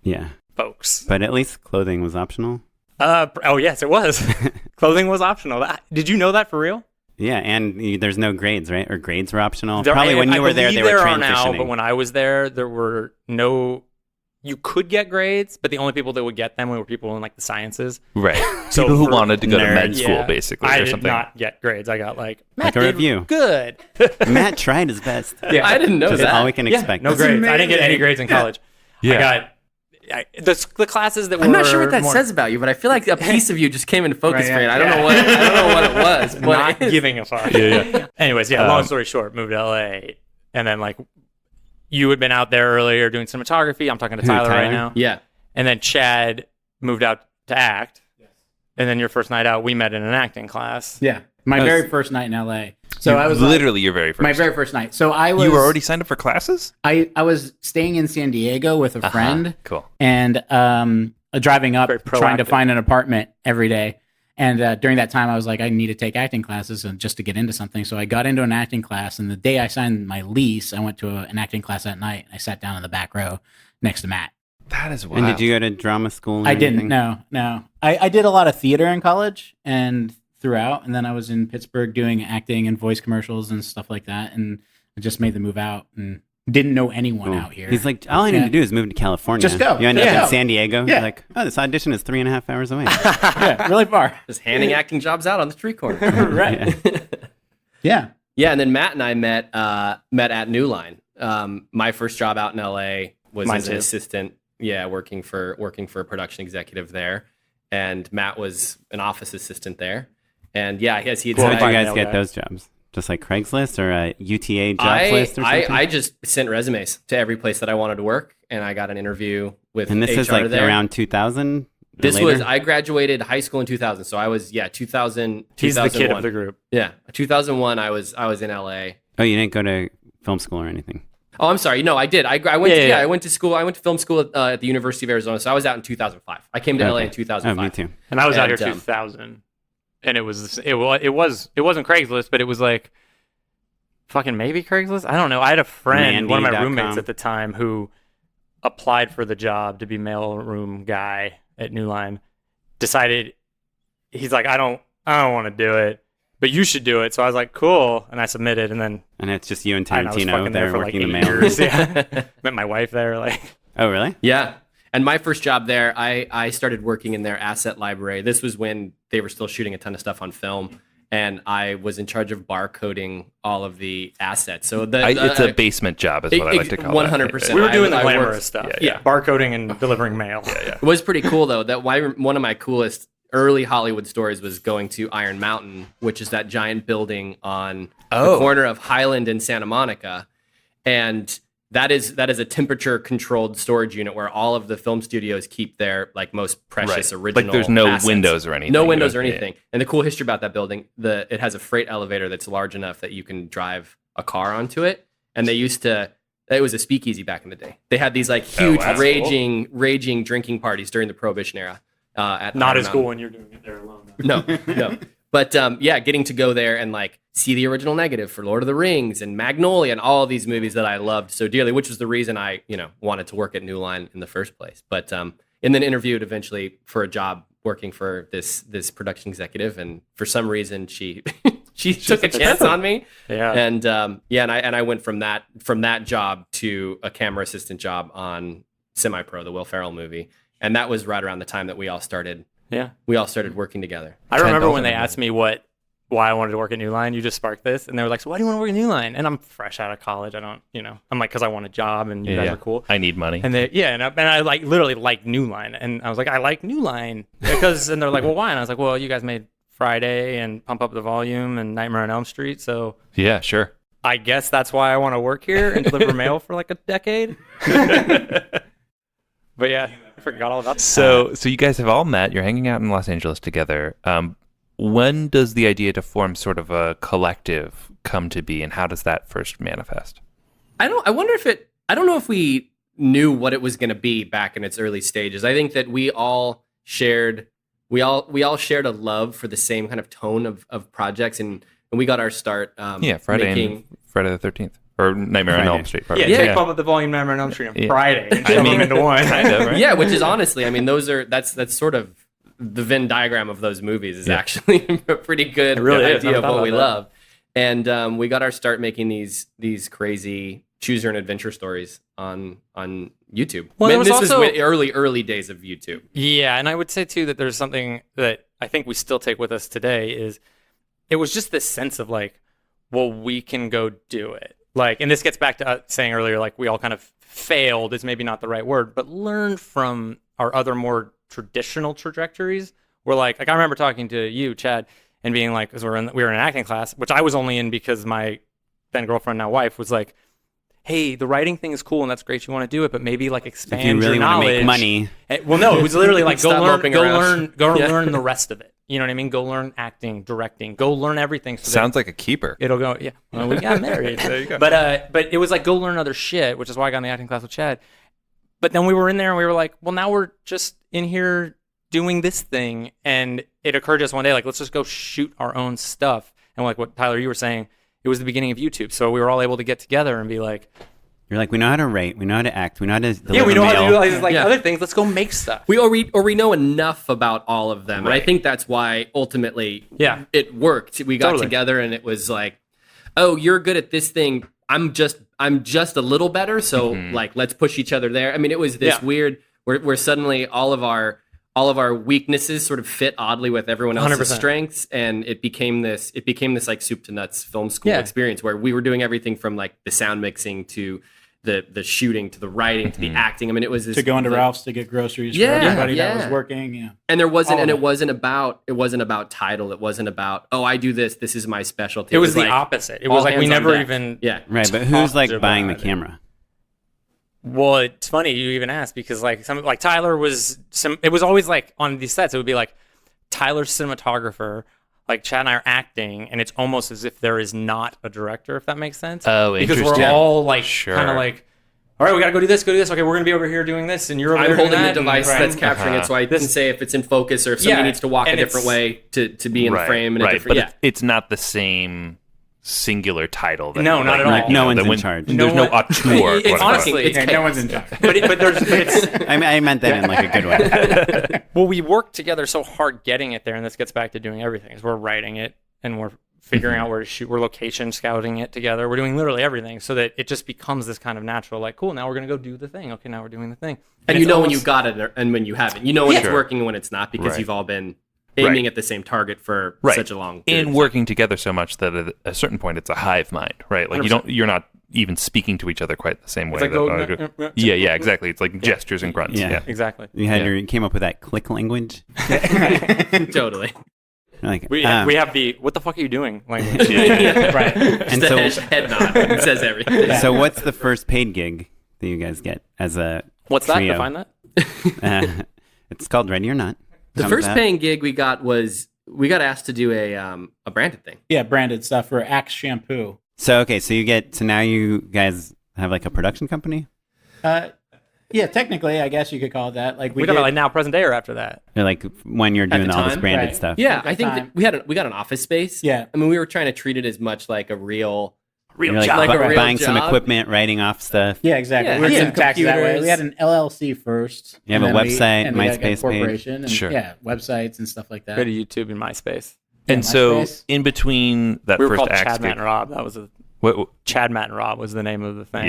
Yeah. folks. But at least clothing was optional. Oh yes, it was. Clothing was optional. Did you know that for real? Yeah. And there's no grades, right? Or grades were optional. There- Probably when I you were there, they believe were are now, transitioning. but when I was there were no. You could get grades, but the only people that would get them were people in like the sciences. Right. So People who for wanted to go to med nerds, school, basically, I or did something. not get grades. I got like Like a did review. Good. Matt tried his best. Yeah, I didn't know Which is that. all we can Yeah, expect. no grades. I didn't get any grades in college. Yeah. I got the classes that were. I'm not sure what that more, says about you, but I feel like a piece of you just came into focus Right, for me. yeah. I don't know what it was. But Not giving a fuck. Yeah. Anyways, long story short, moved to LA, and then like you had been out there earlier doing cinematography. I'm talking to Who, Tyler right Tyler? now. yeah. And then Chad moved out to act. And then your first night out, we met in an acting class. Yeah. My That was- very first night in LA. So I was literally your very first. my very first night. So I was You were already signed up for classes? I was staying in San Diego with a friend Cool. and driving up Very trying to proactive. find an apartment every day. And during that time, I was like, I need to take acting classes and just to get into something. So I got into an acting class. And the day I signed my lease, I went to an acting class that night. I sat down in the back row next to Matt. That is wild. And did you go to drama school? or I didn't. anything? No. I did a lot of theater in college and throughout. And then I was in Pittsburgh doing acting and voice commercials and stuff like that. And I just made the move out and didn't know anyone Cool. out here. He's like, all I need Yeah. to do is move to California. Just go. You end up Yeah. in San Diego. Yeah. You're like, oh, this audition is 3.5 hours away. yeah, really far. Just handing acting jobs out on the street corner. Right. Yeah. Yeah, and then Matt and I met at New Line. My first job out in LA was Mine as an too. assistant. Yeah, working for a production executive there, and Matt was an office assistant there. And yeah, I guess he had How said, did you guys nailed get that. those jobs? Just like Craigslist or a UTA jobs list or something? I just sent resumes to every place that I wanted to work, and I got an interview with and this HR is like there. around 2000? This later? was I graduated high school in 2000, so I was 2000. He's the kid 2001. of the group. Yeah, 2001. I was in LA. Oh, you didn't go to film school or anything? Oh, I'm sorry. No, I did. I went. Yeah. I went to school. I went to film school at the University of Arizona. So I was out in 2005. I came to LA in Okay. 2005. Oh, me too. And I was out here And, 2000, and it wasn't Craigslist, but it was like fucking maybe Craigslist. I don't know. I had a friend, one of my Mandy.com. roommates at the time, who applied for the job to be mailroom guy at New Line. Decided he's like, I don't want to do it, but you should do it. So I was like, cool, and I submitted, and then And it's just you and I was Tarantino fucking there for working like the 8 mail. years. Yeah, met my wife there. Like, Oh, really? Yeah. And my first job there, I started working in their asset library. This was when they were still shooting a ton of stuff on film, and I was in charge of barcoding all of the assets. So It's a basement job, is what I like to call it. 100%. we were doing the I glamorous worked- stuff. Yeah. Barcoding and delivering mail. It was pretty cool though. One of my coolest early Hollywood stories was going to Iron Mountain, which is that giant building on the corner of Highland and Santa Monica. And that is a temperature controlled storage unit where all of the film studios keep their like most precious original Like there's no assets. windows or anything. No windows or anything. And the cool history about that building, it has a freight elevator that's large enough that you can drive a car onto it. And it was a speakeasy back in the day. They had these like huge raging drinking parties during the Prohibition era. At Not Iron as Mountain. cool when you're doing it there alone. Though. No. But getting to go there and like see the original negative for Lord of the Rings and Magnolia and all of these movies that I loved so dearly, which was the reason I, wanted to work at New Line in the first place. But and then interviewed eventually for a job working for this production executive, and for some reason she took a chance on me. Yeah. And I went from that job to a camera assistant job on Semi Pro, the Will Ferrell movie, and that was right around the time that we all started. Yeah. We all started working together. I remember when they asked me why I wanted to work at New Line. You just sparked this, and they were like, "So why do you want to work at New Line?" And I'm fresh out of college. I don't, I'm like, because I want a job, and you guys are cool. I need money. And I like literally like New Line, and I was like, I like New Line because, and they're like, well, why? And I was like, well, you guys made Friday and Pump Up the Volume and Nightmare on Elm Street, so yeah, sure. I guess that's why I want to work here and deliver mail for like a decade. But yeah, I forgot all about that. So you guys have all met. You're hanging out in Los Angeles together. When does the idea to form sort of a collective come to be, and how does that first manifest? I don't know if we knew what it was going to be back in its early stages. I think that we all shared a love for the same kind of tone of projects, and we got our start. Friday the 13th. Or Nightmare on Elm Street. Probably. Yeah, take Pump Up the Volume, Nightmare on Elm Street on Friday and shove them into one. Kind of, right? Yeah, which is honestly, that's sort of the Venn diagram of those movies is actually a pretty good idea of what we love. And we got our start making these crazy choose your own adventure stories on YouTube. Well, this was early days of YouTube. Yeah, and I would say too that there's something that I think we still take with us today is it was just this sense of like, well, we can go do it. Like, and this gets back to saying earlier, like we all kind of failed is maybe not the right word, but learned from our other more traditional trajectories. We're like I remember talking to you, Chad, and being like, because we were in an acting class, which I was only in because my then girlfriend, now wife, was like, hey, the writing thing is cool and that's great. You want to do it, but maybe like expand if you really your knowledge. Want to make money. Well, no, it was literally like go learn the rest of it. You know what I mean? Go learn acting, directing. Go learn everything. So sounds like a keeper. It'll go. Yeah. Well, we got married. There you go. But it was like go learn other shit, which is why I got in the acting class with Chad. But then we were in there and we were like, well, now we're just in here doing this thing, and it occurred to us one day, like, let's just go shoot our own stuff. And like what Tyler, you were saying, it was the beginning of YouTube, so we were all able to get together and be like, you're like, we know how to write, we know how to act, we know how to deliver we know mail. how to do all these like other things. Let's go make stuff. We know enough about all of them, right. And I think that's why ultimately it worked. We got together and it was like, oh, you're good at this thing. I'm just a little better. So like, let's push each other there. I mean, it was this weird where suddenly all of our weaknesses sort of fit oddly with everyone else's 100%. strengths, and it became this like soup to nuts film school experience where we were doing everything from like the sound mixing to the shooting to the writing to the acting. I mean, it was this, to go into Ralph's to get groceries for everybody that was working. Yeah, and it wasn't about title. It wasn't about I do this. This is my specialty. It was the like, opposite. It was like we never even right. But who's like buying the camera? Well, it's funny you even asked because like Tyler was it was always like on these sets it would be like Tyler's cinematographer, like Chad and I are acting, and it's almost as if there is not a director, if that makes sense. Oh, because interesting. we're all like kind of like, all right, we gotta go do this. Okay, we're gonna be over here doing this, and you're over I'm here doing holding that, the device and, that's capturing it, so I can say if it's in focus or if somebody needs to walk a different way to be in the frame. And a different, but it's not the same singular title. No, not at all. No one's in charge. There's no auteur. Honestly, no one's in charge. but there's. I meant that in like a good way. Well, we worked together so hard getting it there, and this gets back to doing everything. Is we're writing it and we're figuring out where to shoot. We're location scouting it together. We're doing literally everything so that it just becomes this kind of natural, like, cool, now we're going to go do the thing. Okay, now we're doing the thing. And you know when you got it and when you haven't. You know when it's working and when it's not because you've all been aiming at the same target for such a long period. And working together so much that at a certain point it's a hive mind, right? Like 100%. you're not even speaking to each other quite the same way. It's like, yeah, exactly. It's like gestures and grunts. Yeah. Yeah. exactly. You came up with that click language. Totally. Like, We have the what the fuck are you doing language. Right. and Just so, a head nod. It says everything. so what's the first paid gig that you guys get as a What's that? trio? Define that. It's called Ready or Not. The Comes first out. paying gig we got was we got asked to do a branded thing. Yeah, branded stuff for Axe shampoo. So okay, so now you guys have like a production company. Yeah, technically, I guess you could call it that. Like We we got did, it like now, present day, or after that. Or like when you're doing the all this time, branded right. stuff. Yeah, At the I think time. that we got an office space. Yeah. I mean, we were trying to treat it as much like a real You're like, job. Like a real buying some job. equipment, writing off stuff. Yeah, exactly. Yeah. We were Yeah. doing taxes that way. Computers. We had an LLC first. You have a and then website, and we had, like, a MySpace page. corporation, and Sure. yeah, websites and stuff like that. Go to YouTube and MySpace. And Yeah, so MySpace. in between that We were first called axe Chad, Matt, gig, and Rob. That was Chad, Matt, and Rob was the name of the thing.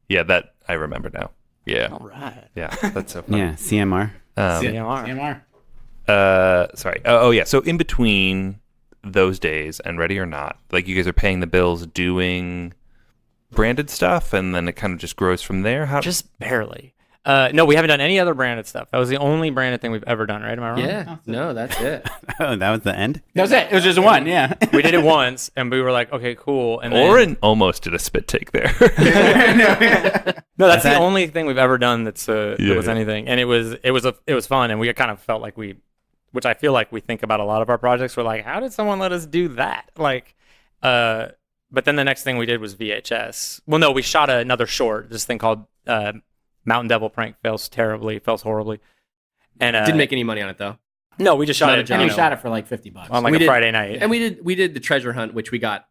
yeah, that I remember now. Yeah, All right. yeah, that's so fun. Yeah, CMR. CMR. CMR. Sorry. Oh, yeah. So in between those days and Ready or Not, like you guys are paying the bills doing branded stuff, and then it kind of just grows from there. How? Just barely. No, we haven't done any other branded stuff. That was the only branded thing we've ever done, right? Am I wrong? Yeah. No, that's it. Oh, that was the end. That was it. It was just one. Yeah. We did it once, and we were like, okay, cool. And then, Oren almost did a spit take there. no, that's the that- only thing we've ever done that was Yeah. anything, and it was fun, and we kind of felt like which I feel like we think about a lot of our projects. We're like, how did someone let us do that? Like, but then the next thing we did was VHS. Well, no, we shot another short, this thing called Mountain Devil Prank, fails horribly, and Didn't make any money on it though. no, we just shot Not a it job. And we No. shot it for like $50 on like We a did- Friday night. And we did the treasure hunt, which we got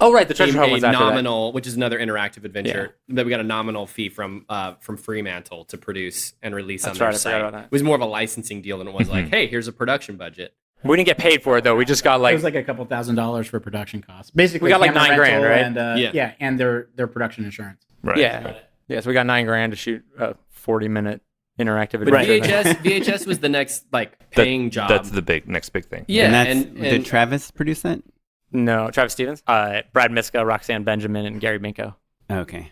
Oh, right, the treasure hunt was after that. nominal, which is another interactive adventure that we got a nominal fee from Fremantle to produce and release That's on their right, I forgot site. about that. It was more of a licensing deal than it was like, hey, here's a production budget. We didn't get paid for it though. We just got It like was like a couple $1,000s for production costs. Basically, We got like camera $9,000, rental right? And, Yeah. and their production insurance. Right. yeah. So we got $9,000 to shoot a 40-minute interactive But adventure. VHS was the next like paying job. That's the next big thing. yeah, And did Travis produce that? No, Travis Stevens, Brad Miska, Roxanne Benjamin, and Gary Minko. Okay.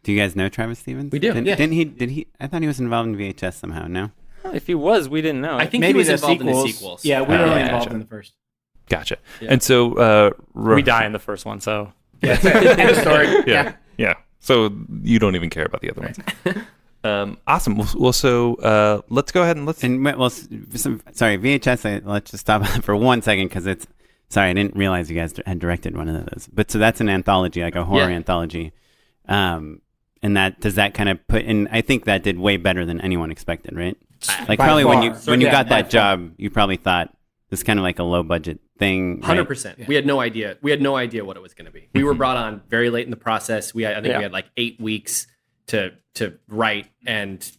Do you guys know Travis Stevens? We do, Didn't, yeah. Did he? I thought he was involved in VHS somehow. No. If he was, we didn't know. I think Maybe he was the involved sequels. in the sequels. Yeah, we were only yeah, involved gotcha. in the first. Gotcha. Yeah. And so we die in the first one, so Yeah, end of story. Yeah. So you don't even care about the other ones. Awesome. Well, so let's go ahead and let's. And sorry, VHS. Let's just stop for 1 second because it's. Sorry, I didn't realize you guys had directed one of those. But so that's an anthology, like a horror anthology. And does that kind of put in? I think that did way better than anyone expected, right? Like By probably when far. you Yeah, got by that job, you probably thought this is kind of like a low budget thing. right? 100%. We had no idea. We had no idea what it was going to be. We were brought on very late in the process. I think we had like 8 weeks to write and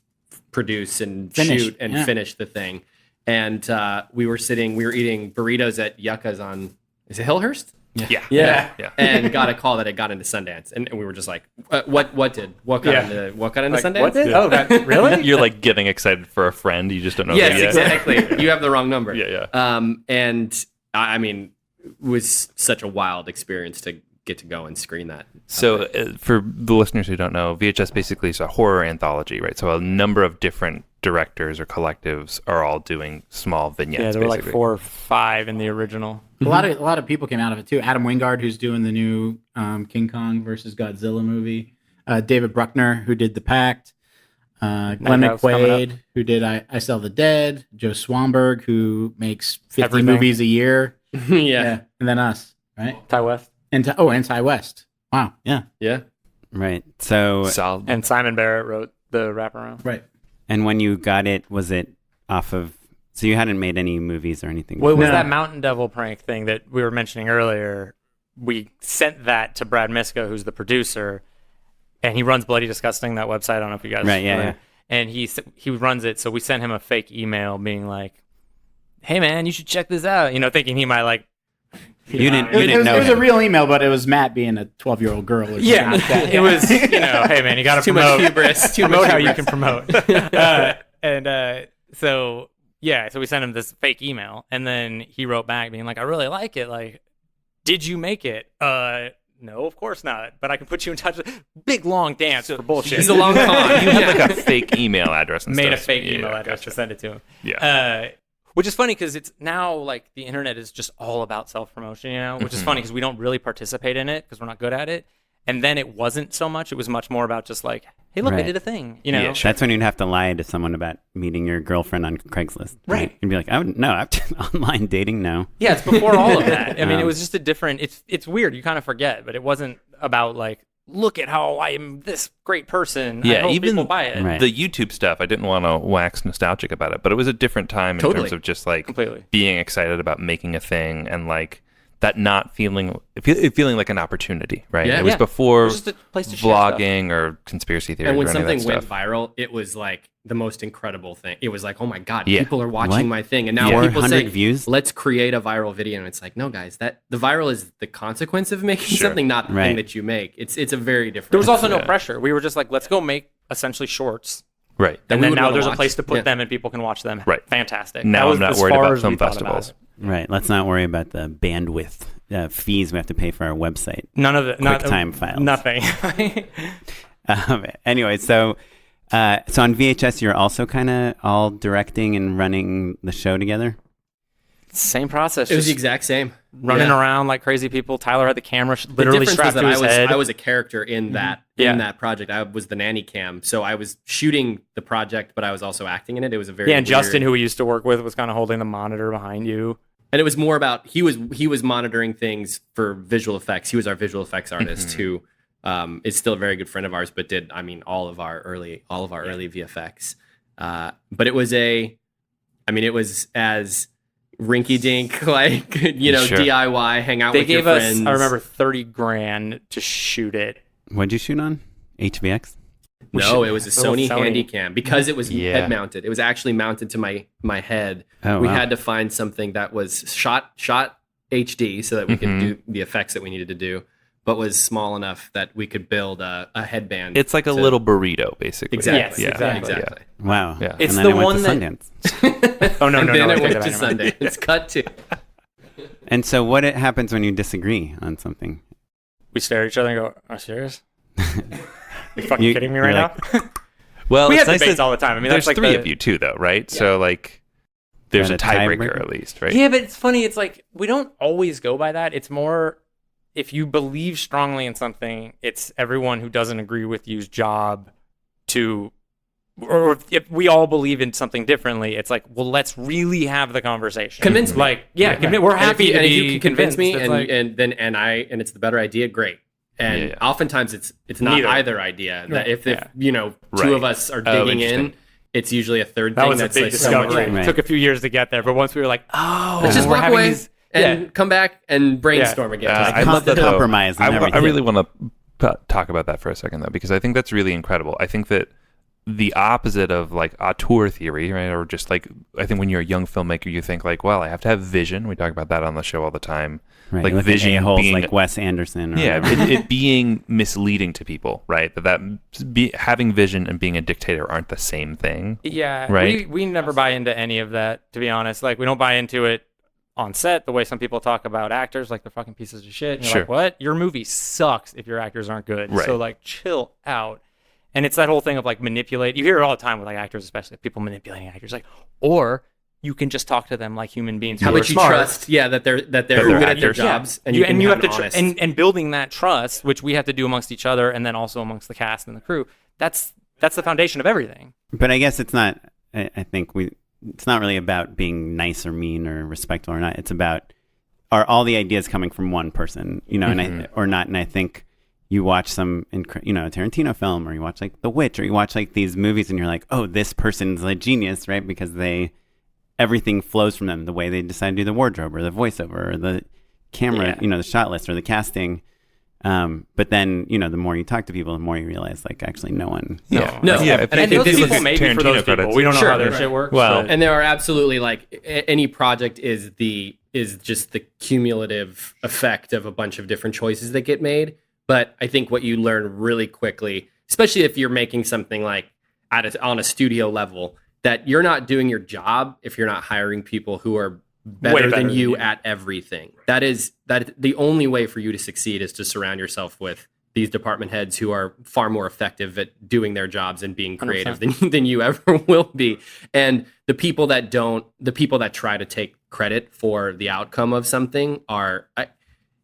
produce and Finish. shoot and Yeah. finish the thing. And we were eating burritos at Yucca's on, is it Hillhurst? yeah. And got a call that it got into Sundance. And we were just like, what got into Like, Sundance? what did? Oh, that really? You're like getting excited for a friend. You just don't know. Yes, who yet. exactly. You have the wrong number. Yeah. And I mean, it was such a wild experience to get to go and screen that. So for the listeners who don't know, VHS basically is a horror anthology, right? So a number of different directors or collectives are all doing small vignettes. Yeah, there were like basically. 4 or 5 in the original. A lot of people came out of it too. Adam Wingard, who's doing the new King Kong versus Godzilla movie. David Bruckner, who did The Pact. Glenn Nighthouse coming McQuaid, who did I Sell the Dead. Joe Swanberg, who makes 50 Everything. movies a year. Yeah. And then us, right? Ty West And Ty West. Wow. Yeah. Yeah. Right. So Solid. and Simon Barrett wrote the wraparound. Right. and when you got it, was it off of? So you hadn't made any movies or anything. What was No. that Mountain Devil prank thing that we were mentioning earlier? We sent that to Brad Miska, who's the producer, and he runs Bloody Disgusting, that website. I don't know if you guys Right, yeah, familiar. And he runs it, so we sent him a fake email being like, "Hey man, you should check this out." Thinking he might like. You didn't It was, know it was him. a real email, but it was Matt being a 12-year-old girl. Or something like that. It was hey man, you got to Too much promote. hubris. Too Promote much how you hubris. can promote. So we sent him this fake email, and then he wrote back being like, "I really like it. Like, did you make it?" no, of course not. But I can put you in touch with big long dance for bullshit. He's a long con. You have like a fake email address and Made stuff. a fake email address to send it to him. Yeah. Which is funny because it's now like the internet is just all about self-promotion, which is funny because we don't really participate in it because we're not good at it. And then it wasn't so much. It was much more about just like, hey, look, I did a thing, Yeah, sure. That's when you'd have to lie to someone about meeting your girlfriend on Craigslist. Right. You'd be like, I'm online dating, no. Yeah, it's before all of that. I mean, it was just a different, it's weird. You kind of forget, but it wasn't about like, look at how I am this great person. Yeah, I hope even people buy it. Right. the YouTube stuff, I didn't want to wax nostalgic about it, but it was a different time in terms of just like Completely. being excited about making a thing and like that not feeling like an opportunity, right? Yeah. It was before It was just a place to share vlogging or conspiracy theories And when or any of that something went stuff. viral, it was like the most incredible thing. It was like, oh my God, Yeah. people are watching What? my thing. And now Yeah. people say, 400 views? let's create a viral video. And it's like, no, guys, that the viral is the consequence of making Sure. something, not the Right. thing that you make. It's a very different. There was also no Yeah. pressure. We were just like, let's go make essentially shorts. Right. That And we then would now wanna there's a watch. place to put Yeah. them and people can watch them. Right. Fantastic. Now That was I'm not as worried far about as film we thought about festivals. it. Right. Let's not worry about the bandwidth fees we have to pay for our website. None of it. QuickTime files. Nothing. Anyway, so on VHS, you're also kind of all directing and running the show together? Same process. It was the just exact same. running Yeah. around like crazy people. Tyler had the camera The literally difference strapped was to that his head. I was a character in that Yeah. in that project. I was the nanny cam, so I was shooting the project, but I was also acting in it. It was a very yeah, and Justin, weird- who we used to work with, was kind of holding the monitor behind you. and it was more about he was monitoring things for visual effects. He was our visual effects artist who is still a very good friend of ours, but did all of our early VFX. But it was it was as rinky dink like Sure. DIY hang out They with your gave us, friends. I remember, $30,000 to shoot it. What'd you shoot on? HVX? No, it was a Little Sony Sony. Handycam because it was Yeah. head mounted. It was actually mounted to my head. Oh, We wow. had to find something that was shot HD so that we could do the effects that we needed to do, but was small enough that we could build a headband. It's like a to- little burrito, basically. Exactly. Yes, Yeah. exactly. Wow. Yeah. It's and then the I went one to that- Sundance. Oh, no, and no, then no. it I went take to that back. Sunday. It's cut to. And so what happens when you disagree on something? We stare at each other and go, are you serious? You fucking You- kidding me you're right like- now? Well, We it's have nice debates that all the time. I mean, there's that's like three the- of you too, though, right? So like, there's a Is that a tiebreaker tiebreaker? at least, right? Yeah, but it's funny. It's like we don't always go by that. It's more if you believe strongly in something, it's everyone who doesn't agree with you's job to, or if we all believe in something differently, it's like, well, let's really have the conversation. Convince me. Like, yeah, we're happy and to if you be can convince me, convinced. It's like- and it's the better idea, great. And Yeah. oftentimes it's not Neither. either idea. That if Yeah. two Right. of us are Oh, digging in, interesting. it's usually a third that thing was a that's big like so much. discovery. Right. It took a few years to get there, but once we were like, oh, Let's just we're walk having away these- and come back and brainstorm again. Just I love that though. compromise and I everything. really want to talk about that for a second though, because I think that's really incredible. I think that the opposite of like auteur theory, right? Or just like, I think when you're a young filmmaker, you think like, well, I have to have vision. We talk about that on the show all the time. Right. Like Look at vision a-holes being like Wes Anderson. Or yeah, whatever. it being misleading to people, right? Having vision and being a dictator aren't the same thing. Yeah, Right? We never buy into any of that, to be honest. Like, we don't buy into it on set the way some people talk about actors, like they're fucking pieces of shit. And you're Sure. like, what? Your movie sucks if your actors aren't good. Right. So, like, chill out. And it's that whole thing of, like, manipulate. You hear it all the time with, like, actors, especially people manipulating actors. Like, or you can just talk to them like human beings. How who are about you smart. trust? Yeah, that they're they're good at their actors. jobs, and you can have to an honest- and building that trust, which we have to do amongst each other, and then also amongst the cast and the crew. That's the foundation of everything. But I guess it's not. I think it's not really about being nice or mean or respectful or not. It's about are all the ideas coming from one person, and or not. And I think you watch some, a Tarantino film, or you watch like The Witch, or you watch like these movies, and you're like, oh, this person's a genius, right? Because everything flows from them. The way they decide to do the wardrobe, or the voiceover, or the camera, the shot list, or the casting. But then, the more you talk to people, the more you realize, like, actually, no one. Yeah. No. Yeah. And I And think those this people is may be for Tarantino those people. credits. We don't know Sure, how their right. shit works. Well, but- And there are absolutely any project is just the cumulative effect of a bunch of different choices that get made. But I think what you learn really quickly, especially if you're making something like on a studio level, that you're not doing your job if you're not hiring people who are better better than than you you. at everything. That the only way for you to succeed is to surround yourself with these department heads who are far more effective at doing their jobs and being creative than you ever will be. And the people that try to take credit for the outcome of something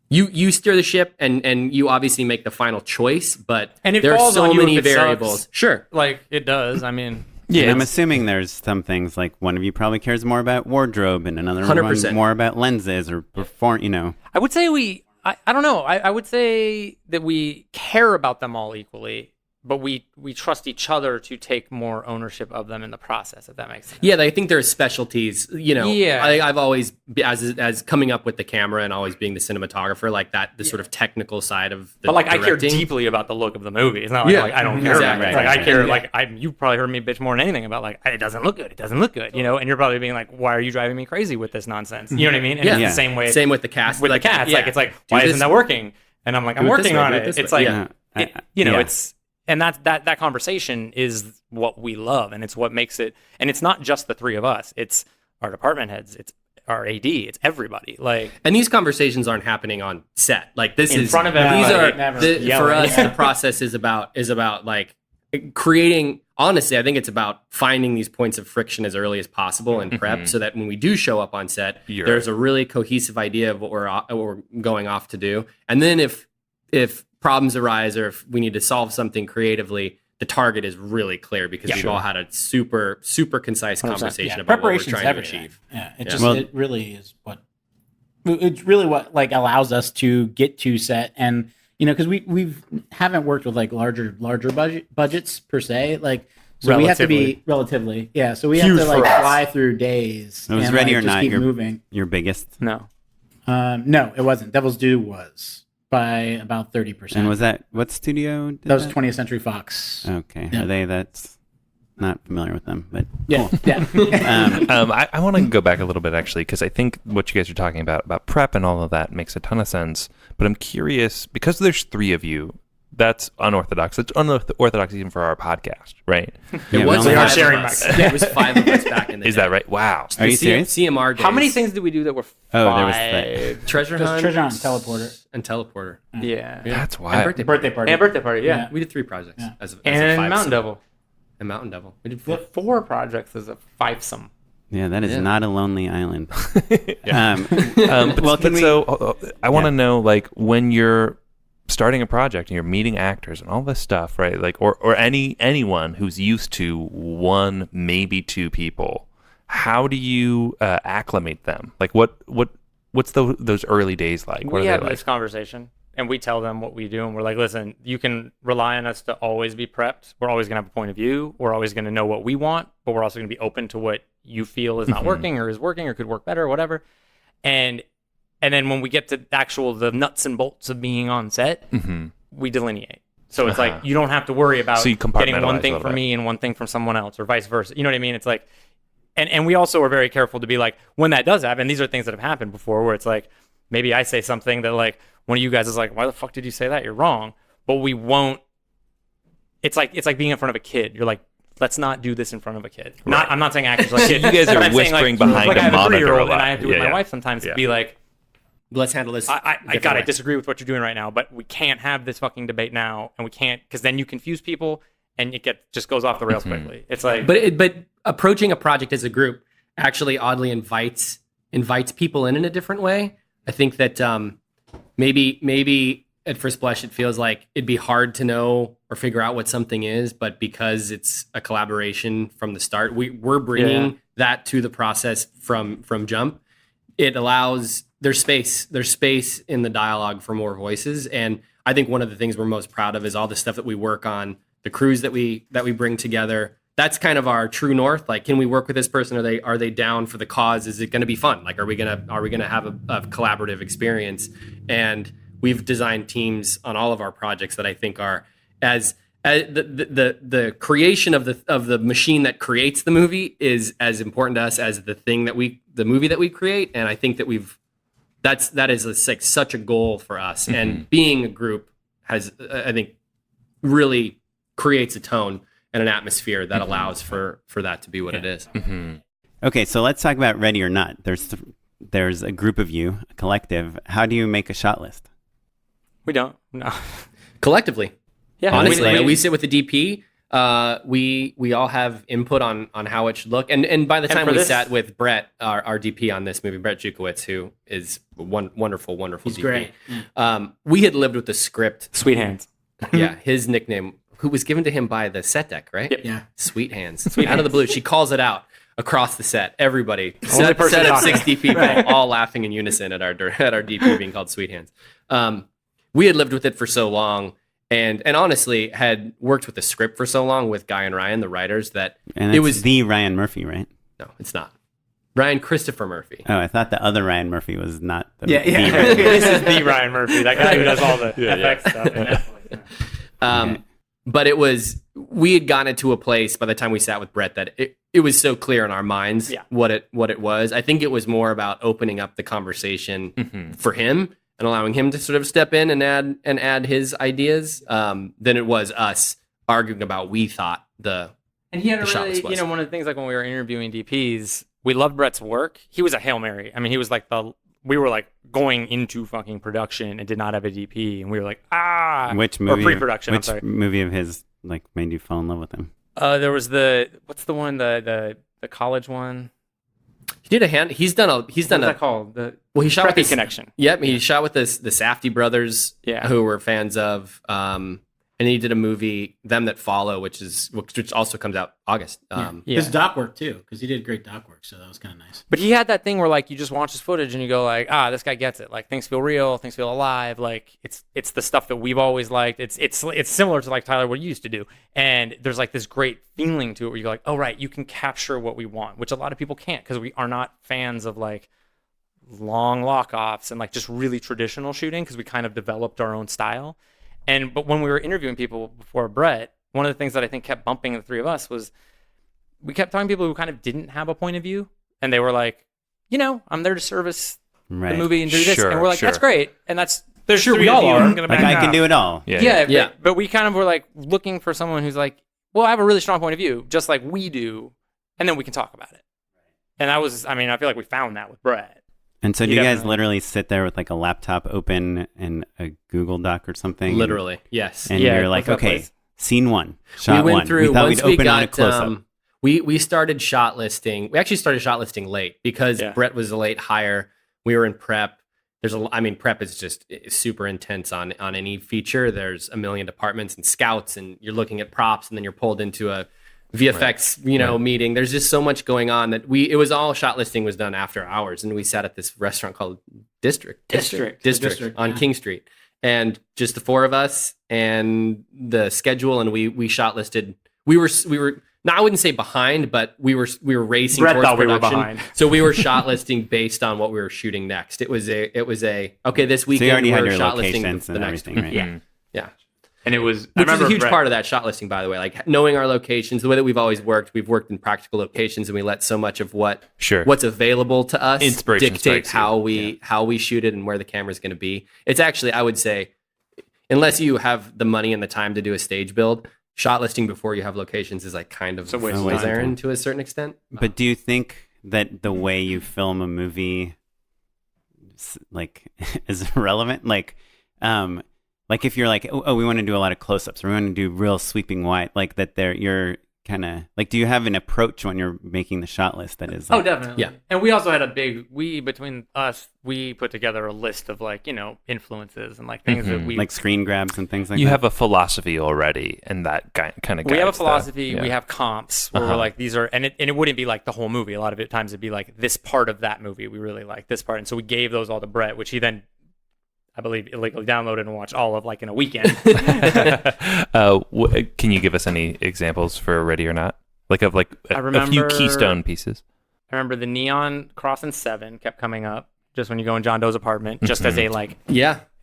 you steer the ship and you obviously make the final choice, but And it there are falls so on you many if it variables. sucks. Sure. Like it does. I mean, Yeah, Yeah, I'm it's- assuming there's some things like one of you probably cares more about wardrobe and another 100%. one more about lenses or perform. I would say I don't know. I would say that we care about them all equally, but we trust each other to take more ownership of them in the process, if that makes sense. Yeah, I think there are specialties. Yeah. I've always, as coming up with the camera and always being the cinematographer, like that, the sort of technical side of the But like I care directing. deeply about the look of the movie. It's not like, Yeah. like I don't care. Exactly. About it. It's like Right, I care. right. Like you probably heard me bitch more than anything about like it doesn't look good. It doesn't look good. And you're probably being like, why are you driving me crazy with this nonsense? You know what I mean? And it's Yeah. the same way Same with the cast. with like, the cats. yeah. Like it's like Do why this- isn't that working? And I'm like I'm do it this working way, on do it it. this It's way. like Yeah. Yeah. it's. And that conversation is what we love, and it's what makes it. And it's not just the three of us; it's our department heads, it's our AD, it's everybody. Like, And these conversations aren't happening on set. Like this In is front of these everybody. are Never. for Yelling. us. The process is about like creating. Honestly, I think it's about finding these points of friction as early as possible in prep, so that when we do show up on set, there's a really cohesive idea of what we're going off to do. And then if problems arise or if we need to solve something creatively, the target is really clear because we've all had a super concise 100%. conversation Yeah, about what we're preparation's trying to everything. achieve. Yeah, it Yeah. just Well- it really is what it's really what like allows us to get to set, and because we haven't worked with like larger budgets per se, like so we have to be relatively so we Huge have to like for us. fly through days. It was and, Ready like, or just Not, keep your- moving. your biggest. no, No, it wasn't. Devil's Due was by about 30%. And was that what studio? Did that was 20th Century Fox. Okay, Yeah. are they? That's not familiar with them, but Yeah, yeah. I want to go back a little bit actually, because I think what you guys are talking about prep and all of that makes a ton of sense. But I'm curious, because there's three of you, that's unorthodox. It's unorthodox even for our podcast, right? Yeah, It was we only are five sharing of us. mics. Yeah, it was 5 of us back in the Is day. that right? Wow. Are you The serious? CMR days. how many things did we do that were Oh, there was five? Treasure Just Hunt, Treasure Hunt, Teleporter. and Teleporter. Yeah. That's And wild. Birthday party. And birthday party, yeah. Yeah. We did 3 projects Yeah. as a And five-some. Mountain Devil. And Mountain Devil. We did We have 4 projects as a fivesome. yeah, that is Yeah. not a lonely island. But, Well, can we- I want to Yeah. know, like, when you're starting a project and you're meeting actors and all this stuff, right? Like, or anyone who's used to 1, maybe 2 people, how do you acclimate them? Like, what's those early days like? What We are they have like? this conversation and we tell them what we do, and we're like, listen, you can rely on us to always be prepped. We're always going to have a point of view. We're always going to know what we want, but we're also going to be open to what you feel is not working or is working or could work better or whatever. And then when we get to the nuts and bolts of being on set, we delineate. So it's like, you don't have to worry about So you getting compartmentalize one a thing little from bit. me and one thing from someone else or vice versa. You know what I mean? It's like, and we also are very careful to be like, when that does happen, these are things that have happened before where it's like, maybe I say something that like one of you guys is like, why the fuck did you say that? You're wrong. But we won't. It's like being in front of a kid. You're like, let's not do this in front of a kid. I'm not saying actors like kids. You guys But are I'm saying, whispering like, behind like a I have monitor 3-year-old a lot. and I have to do with Yeah, my yeah. wife sometimes to be like, Let's handle this. I different God, I way. disagree with what you're doing right now, but we can't have this fucking debate now, and we can't because then you confuse people and it just goes off the rails quickly. It's like, But approaching a project as a group actually oddly invites people in a different way. I think that maybe at first blush it feels like it'd be hard to know or figure out what something is, but because it's a collaboration from the start, we're bringing that to the process from jump. It allows there's space in the dialogue for more voices, and I think one of the things we're most proud of is all the stuff that we work on, the crews that we bring together. That's kind of our true north. Like, can we work with this person? Are they down for the cause? Is it going to be fun? Like, are we gonna have a collaborative experience? And we've designed teams on all of our projects that I think are as the creation of the machine that creates the movie is as important to us as the movie that we create. And I think that that is like such a goal for us. And being a group has, I think, really creates a tone and an atmosphere that allows for that to be what it is. Okay, so let's talk about Ready or Not. There's there's a group of you, a collective. How do you make a shot list? We don't. No. Collectively. Yeah. Honestly, we sit with the DP. We all have input on how it should look. And by the time we sat with Brett, our DP on this movie, Brett Jukowitz, who is wonderful He's DP. great. We had lived with the script. Sweet Hands. Yeah, his nickname, who was given to him by the set deck, right? Yep. Yeah. Sweet Hands. Out of the blue, she calls it out across the set. Everybody, Only person set of talking. 60 people, all laughing in unison at our DP being called Sweet Hands. We had lived with it for so long, and honestly had worked with the script for so long with Guy and Ryan, the writers, that And it it's was the Ryan Murphy, right? no, it's not. Ryan Christopher Murphy. Oh, I thought the other Ryan Murphy was not the Yeah, yeah. the Ryan Murphy. This is the Ryan Murphy, that guy who does all the FX stuff. in Netflix. Okay. But we had gotten it to a place by the time we sat with Brett that it was so clear in our minds what it was. I think it was more about opening up the conversation for him and allowing him to sort of step in and add his ideas than it was us arguing about we thought the And he had a shot really, list was. one of the things like when we were interviewing DPs, we loved Brett's work. He was a Hail Mary. I mean, he was like we were like going into fucking production and did not have a DP. And we were like, Which movie? Or pre-production, I'm Which sorry. movie of his like made you fall in love with him? There was what's the one, the college one? he did a hand. He's done What's that called? he shot with Preppy this, Connection. Yep, he shot with the Safdie brothers, who we're fans of. And he did a movie, Them That Follow, which also comes out August. His doc work too, because he did great doc work, so that was kind of nice. But he had that thing where like you just watch his footage and you go like, this guy gets it. Like things feel real, things feel alive. Like it's the stuff that we've always liked. It's similar to like Tyler what you used to do. And there's like this great feeling to it where you're like, oh right, you can capture what we want, which a lot of people can't because we are not fans of like long lock-offs and like just really traditional shooting because we kind of developed our own style. But when we were interviewing people before Brett, one of the things that I think kept bumping the three of us was we kept talking to people who kind of didn't have a point of view. And they were like, I'm there to service the movie and do this. Sure, and we're like, sure. that's great. And there's Sure, three we of all you. are. I'm gonna Like back I can up. do it all. Yeah. But we kind of were like looking for someone who's like, well, I have a really strong point of view, just like we do. And then we can talk about it. And I feel like we found that with Brett. And so do You you guys definitely- literally sit there with like a laptop open and a Google Doc or something? Literally, yes. And Yeah, you're like, what's that okay, place? scene one, shot we went one. through we thought once we'd we open on a got close-up. we started shot listing. We actually started shot listing late because Brett was a late hire. We were in prep. Prep is just super intense on any feature. There's a million departments and scouts, and you're looking at props, and then you're pulled into a VFX, meeting. There's just so much going on that it was all shot listing was done after hours, and we sat at this restaurant called District on King Street, and just the four of us and the schedule, and we shot listed. We were now I wouldn't say behind, but we were racing Brett towards thought we were production. behind. So we were shot listing based on what we were shooting next. It was a okay, this So you weekend already had we're your shot listing locations the and next everything, week. right? Yeah. And it was, Which is a huge part of that shot listing, by the way. Like knowing our locations, the way that we've always worked, we've worked in practical locations, and we let so much of what's available to us Inspiration dictate strikes you. how we shoot it and where the camera's going to be. It's actually, I would say, unless you have the money and the time to do a stage build, shot listing before you have locations is like kind of a waste of fool's time. errand to a certain extent. But do you think that the way you film a movie like is relevant? Like if you're like, we want to do a lot of close-ups, or we want to do real sweeping wide, like that you're kind of like, do you have an approach when you're making the shot list that is like, definitely. Yeah. And we also had between us, we put together a list of like, influences and like things that we like screen grabs and things like You that? have a philosophy already, and that kind of we have a guides philosophy. the- We have comps where we're like, these are, and it wouldn't be like the whole movie. A lot of it times it'd be like this part of that movie we really like this part, and so we gave those all to Brett, which he then, I believe, illegally downloaded and watched all of like in a weekend. Can you give us any examples for Ready or Not? Like of like a few keystone pieces. I remember the neon crossing 7 kept coming up just when you go in John Doe's apartment, just as a like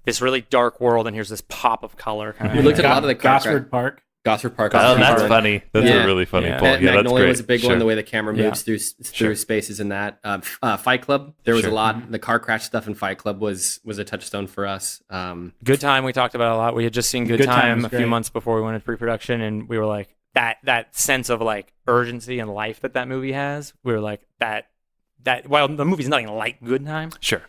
this really dark world, and here's this pop of color. Kind We looked at a lot of the Gosford Park. Gosford Park. Oh, that's Park. funny. That's a really funny Yeah. pull. Yeah, that's Magnolia great. was a big Sure. one. The way the camera moves through Sure. spaces in that. Fight Club. There was Sure. a lot. The car crash stuff in Fight Club was a touchstone for us. Good Time we talked about a lot. We had just seen Good Good Time Time was a few great. months before we went into pre-production, and we were like that sense of like urgency and life that movie has. We were like that while the movie's nothing like Good Time, Sure.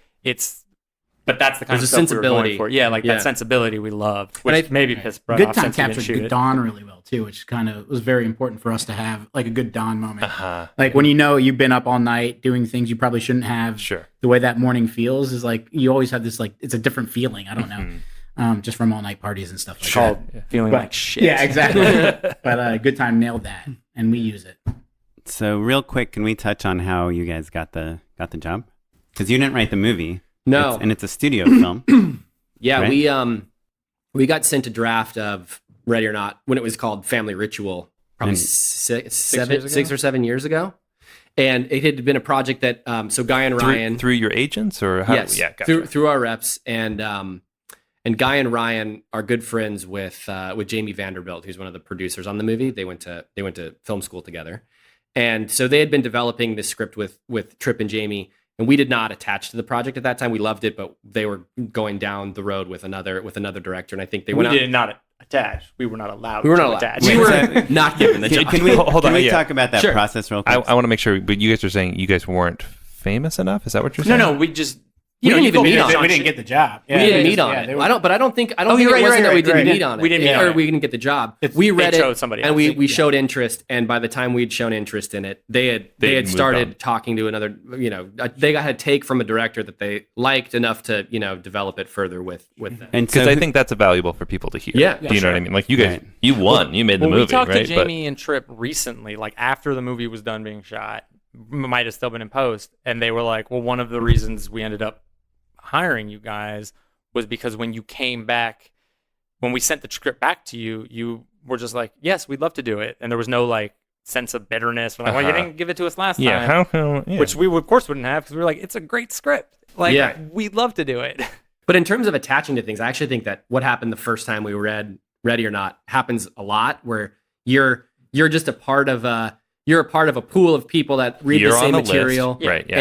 but that's the kind There's of a stuff we were going sensibility. for. Yeah, like Yeah. that sensibility we loved, which maybe pissed Brett Good off Time since he didn't captured shoot Good it. Dawn really well too, which kind of was very important for us to have like a good dawn moment. Uh-huh. Like when you know you've been up all night doing things you probably shouldn't have. Sure. The way that morning feels is like you always have this like it's a different feeling. I don't know, just from all night parties and stuff like Called that. feeling But- like shit. Yeah, exactly. But Good Time nailed that, and we use it. So real quick, can we touch on how you guys got the job? Because you didn't write the movie. No. And it's a studio film. Yeah, Right? we got sent a draft of Ready or Not when it was called Family Ritual, probably And- six or 7 years ago, and it had been a project that so Guy and Ryan Through your agents or how? yes Yeah, gotcha. through our reps and Guy and Ryan are good friends with Jamie Vanderbilt, who's one of the producers on the movie. They went to film school together, and so they had been developing this script with Tripp and Jamie. And we did not attach to the project at that time. We loved it, but they were going down the road with another director, and I think they We went out. did not attach. We were not allowed. We were to not allowed. attach. We Wait, were not given the job. Can we Hold on, Can we yeah. talk about that Sure. process real quick? I want to make sure, but you guys are saying you guys weren't famous enough? Is that what you're saying? No, we just We didn't even meet on it. We didn't get the job. We didn't meet on Yeah, it. they were- I don't think Oh, it you're right, wasn't that we right, didn't right. meet on it. We didn't meet on or it. we didn't get the job. It's- We they read chose it somebody and else. we showed interest. And by the time we'd shown interest in it, they had moved started on. talking to another. They got a take from a director that they liked enough to develop it further with them. And Because so I think that's valuable for people to hear. Yeah, Do you know what I mean? Like you guys, Right. you won. You made the Well, movie, we talked right? to Jamie and Tripp recently, like after the movie was done being shot, might have still been in post, and they were like, "Well, one of the reasons we ended up hiring you guys was because when you came back, when we sent the script back to you, you were just like, yes, we'd love to do it,' and there was no like sense of bitterness. We're like, well, you Uh-huh. didn't give it to us last yeah, time, how come? Yeah. which we of course wouldn't have because we were like, it's a great script, like Yeah. we'd love to do it." But in terms of attaching to things, I actually think that what happened the first time we read Ready or Not happens a lot, where you're just a part of a pool of people that read You're the on same the list. material, Right, yeah.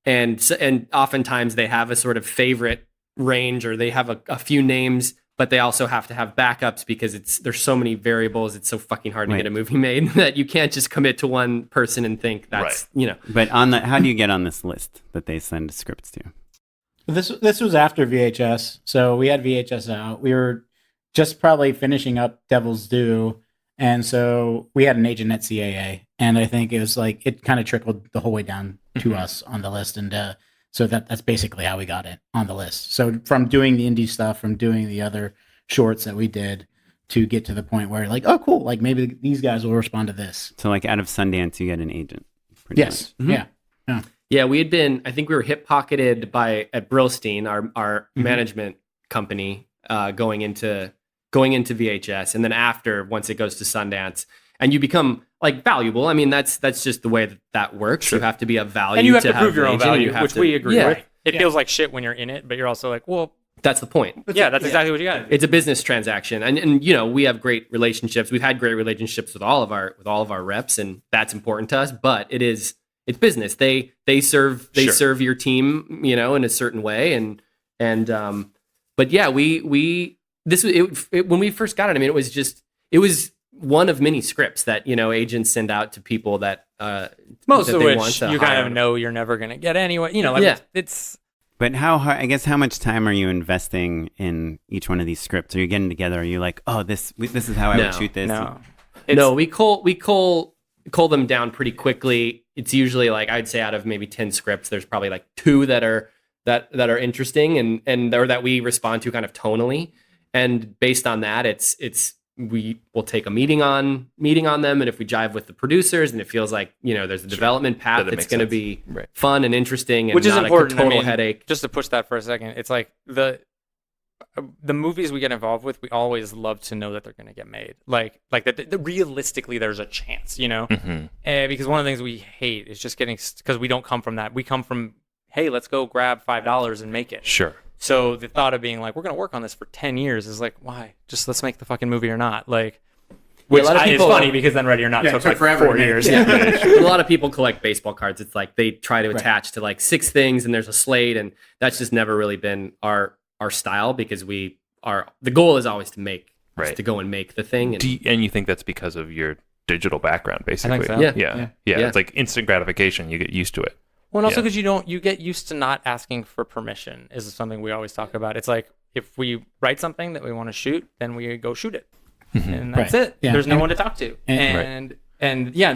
and oftentimes they have a sort of favorite range, or they have a few names, but they also have to have backups because there's so many variables. It's so fucking hard to Right. get a movie made that you can't just commit to one person and think that's But how do you get on this list that they send scripts to? This was after VHS, so we had VHS out. We were just probably finishing up Devil's Due, and so we had an agent at CAA, and I think it was like it kind of trickled the whole way down to us on the list, and so that's basically how we got it on the list. So from doing the indie stuff, from doing the other shorts that we did, to get to the point where like, oh, cool, like maybe these guys will respond to this. So like out of Sundance, you get an agent. pretty Yes, much. yeah. Yeah, we had been. I think we were hip pocketed at Brillstein, our management company, going into VHS, and then once it goes to Sundance, and you become like valuable. I mean, that's just the way that works. Sure. You have to be a value, And you have to have prove your an own agent, and value, you have which to- we agree yeah, with. It feels like shit when you're in it, but you're also like, well, That's the point. yeah, that's exactly what you got. It's a business transaction, and we have great relationships. We've had great relationships with all of our reps, and that's important to us. But it's business. They serve serve your team, in a certain way, and but yeah, when we first got it, I mean, it was one of many scripts that agents send out to people that Most that of they which want to you kind hire. of know you're never going to get anyway. Yeah. It's But how much time are you investing in each one of these scripts? Are you getting together? Are you like, oh, this is how I No. would shoot this? no. No, we cull them down pretty quickly. It's usually like I'd say out of maybe 10 scripts, there's probably like 2 that are interesting and or that we respond to kind of tonally. And based on that, we will take a meeting on them, and if we jive with the producers and it feels like there's a development path That that's makes going to sense. be Right. fun and interesting, and Which is not important. a I total mean, headache. Just to push that for a second, it's like the movies we get involved with, we always love to know that they're going to get made. Like that realistically, there's a chance, Mm-hmm. because one of the things we hate is just because we don't come from that. We come from, hey, let's go grab $5 and make it. Sure. So the thought of being like, we're going to work on this for 10 years is like, why? Just let's make the fucking movie or not. Like, which a lot of is people- funny because then Ready or Not Yeah, took it took like forever 4 to make. years. Yeah. A lot of people collect baseball cards. It's like they try to attach to like 6 things, and there's a slate, and that's just never really been our style, because the goal is always to make, Right. to go and make the thing. And And you think that's because of your digital background, basically? so. Yeah. Yeah. Yeah. It's like instant gratification. You get used to it. Well, and also because you get used to not asking for permission is something we always talk about. It's like if we write something that we want to shoot, then we go shoot it, and that's it. Yeah. There's no one to talk to, and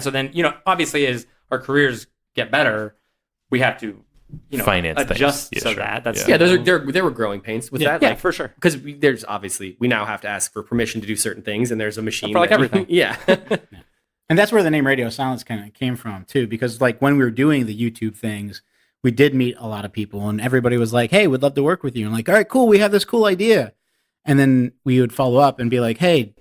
so then obviously as our careers get better, we have to finance adjust things. so that that's there were growing pains with that. Yeah, for sure. Because there's obviously we now have to ask for permission to do certain things, and there's a machine for like everything. Yeah. And that's where the name Radio Silence kind of came from too, because like when we were doing the YouTube things, we did meet a lot of people, and everybody was like, "Hey, we'd love to work with you." And like, "All right, cool, we have this cool idea," and then we would follow up and be like, "Hey,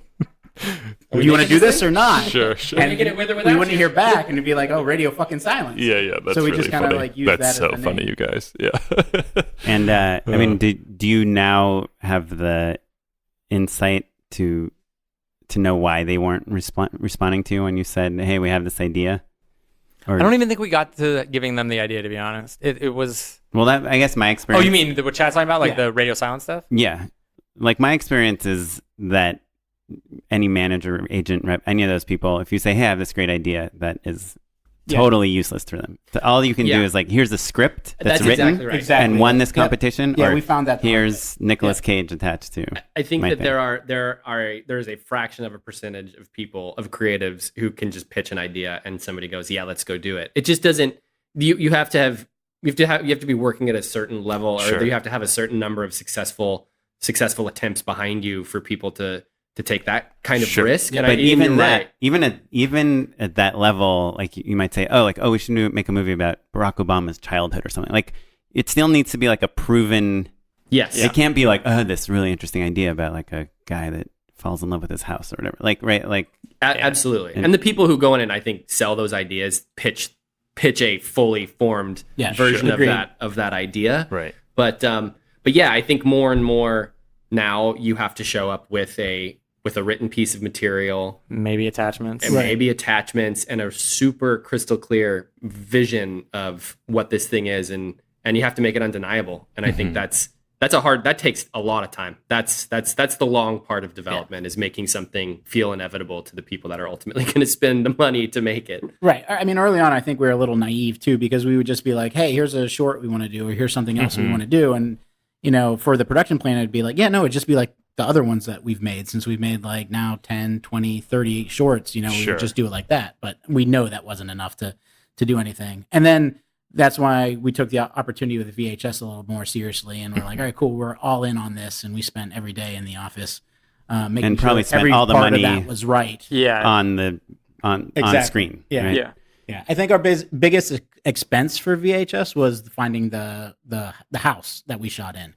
do you want to do this or not?" Sure. And we wouldn't hear back, and it'd be like, "Oh, Radio fucking Silence." Yeah. That's so we really just kind of funny. like use That's that so as the funny, name. you guys. Yeah. And I mean, do you now have the insight to know why they weren't responding to you when you said, "Hey, we have this idea"? Or, I don't even think we got to giving them the idea, to be honest. It was. Well, that I guess my Oh, experience. you mean what Chad's talking about, like Yeah. the Radio Silence stuff? Yeah, like my experience is that any manager, agent, rep, any of those people, if you say, "Hey, I have this great idea," that is totally useless to them. So all you can do is like, here's a script that's written exactly right. Exactly. and won this Yep. competition. Yeah, or we found that. here's Nicolas Cage attached to. I think my that thing. there's a fraction of a percentage of people, of creatives, who can just pitch an idea and somebody goes, "Yeah, let's go do it." It just doesn't. You have to be working at a certain level, or Sure. you have to have a certain number of successful attempts behind you for people to take that kind of Sure. risk. And But you're even that, right. even at that level, like you might say, oh, we should make a movie about Barack Obama's childhood or something. Like it still needs to be like a proven. Yes. It can't be like, oh, this really interesting idea about like a guy that falls in love with his house or whatever. Like, right? Like, Absolutely. And the people who go in and I think sell those ideas pitch a fully formed version Agreed. of that idea. Right. But yeah, I think more and more now you have to show up with a written piece of material, Maybe attachments. and maybe attachments, and a super crystal clear vision of what this thing is, and you have to make it undeniable. And I think that takes a lot of time. That's the long part of development, is making something feel inevitable to the people that are ultimately going to spend the money to make it. Right. I mean, early on, I think we were a little naive too, because we would just be like, "Hey, here's a short we want to do, or here's something else we want to do," and for the production plan, it'd be like, "Yeah, no, it'd just be like the other ones that we've made, since we've made like now 10, 20, 30 shorts, we would just do it like that." But we know that wasn't enough to do anything. And then that's why we took the opportunity with the VHS a little more seriously, and we're like, "All right, cool, we're all in on this." And we spent every day in the office making And probably sure spent every all the part money of that was right. Yeah. on Exactly. screen. Yeah. right? Yeah. Yeah, I think our biggest expense for VHS was finding the house that we shot in,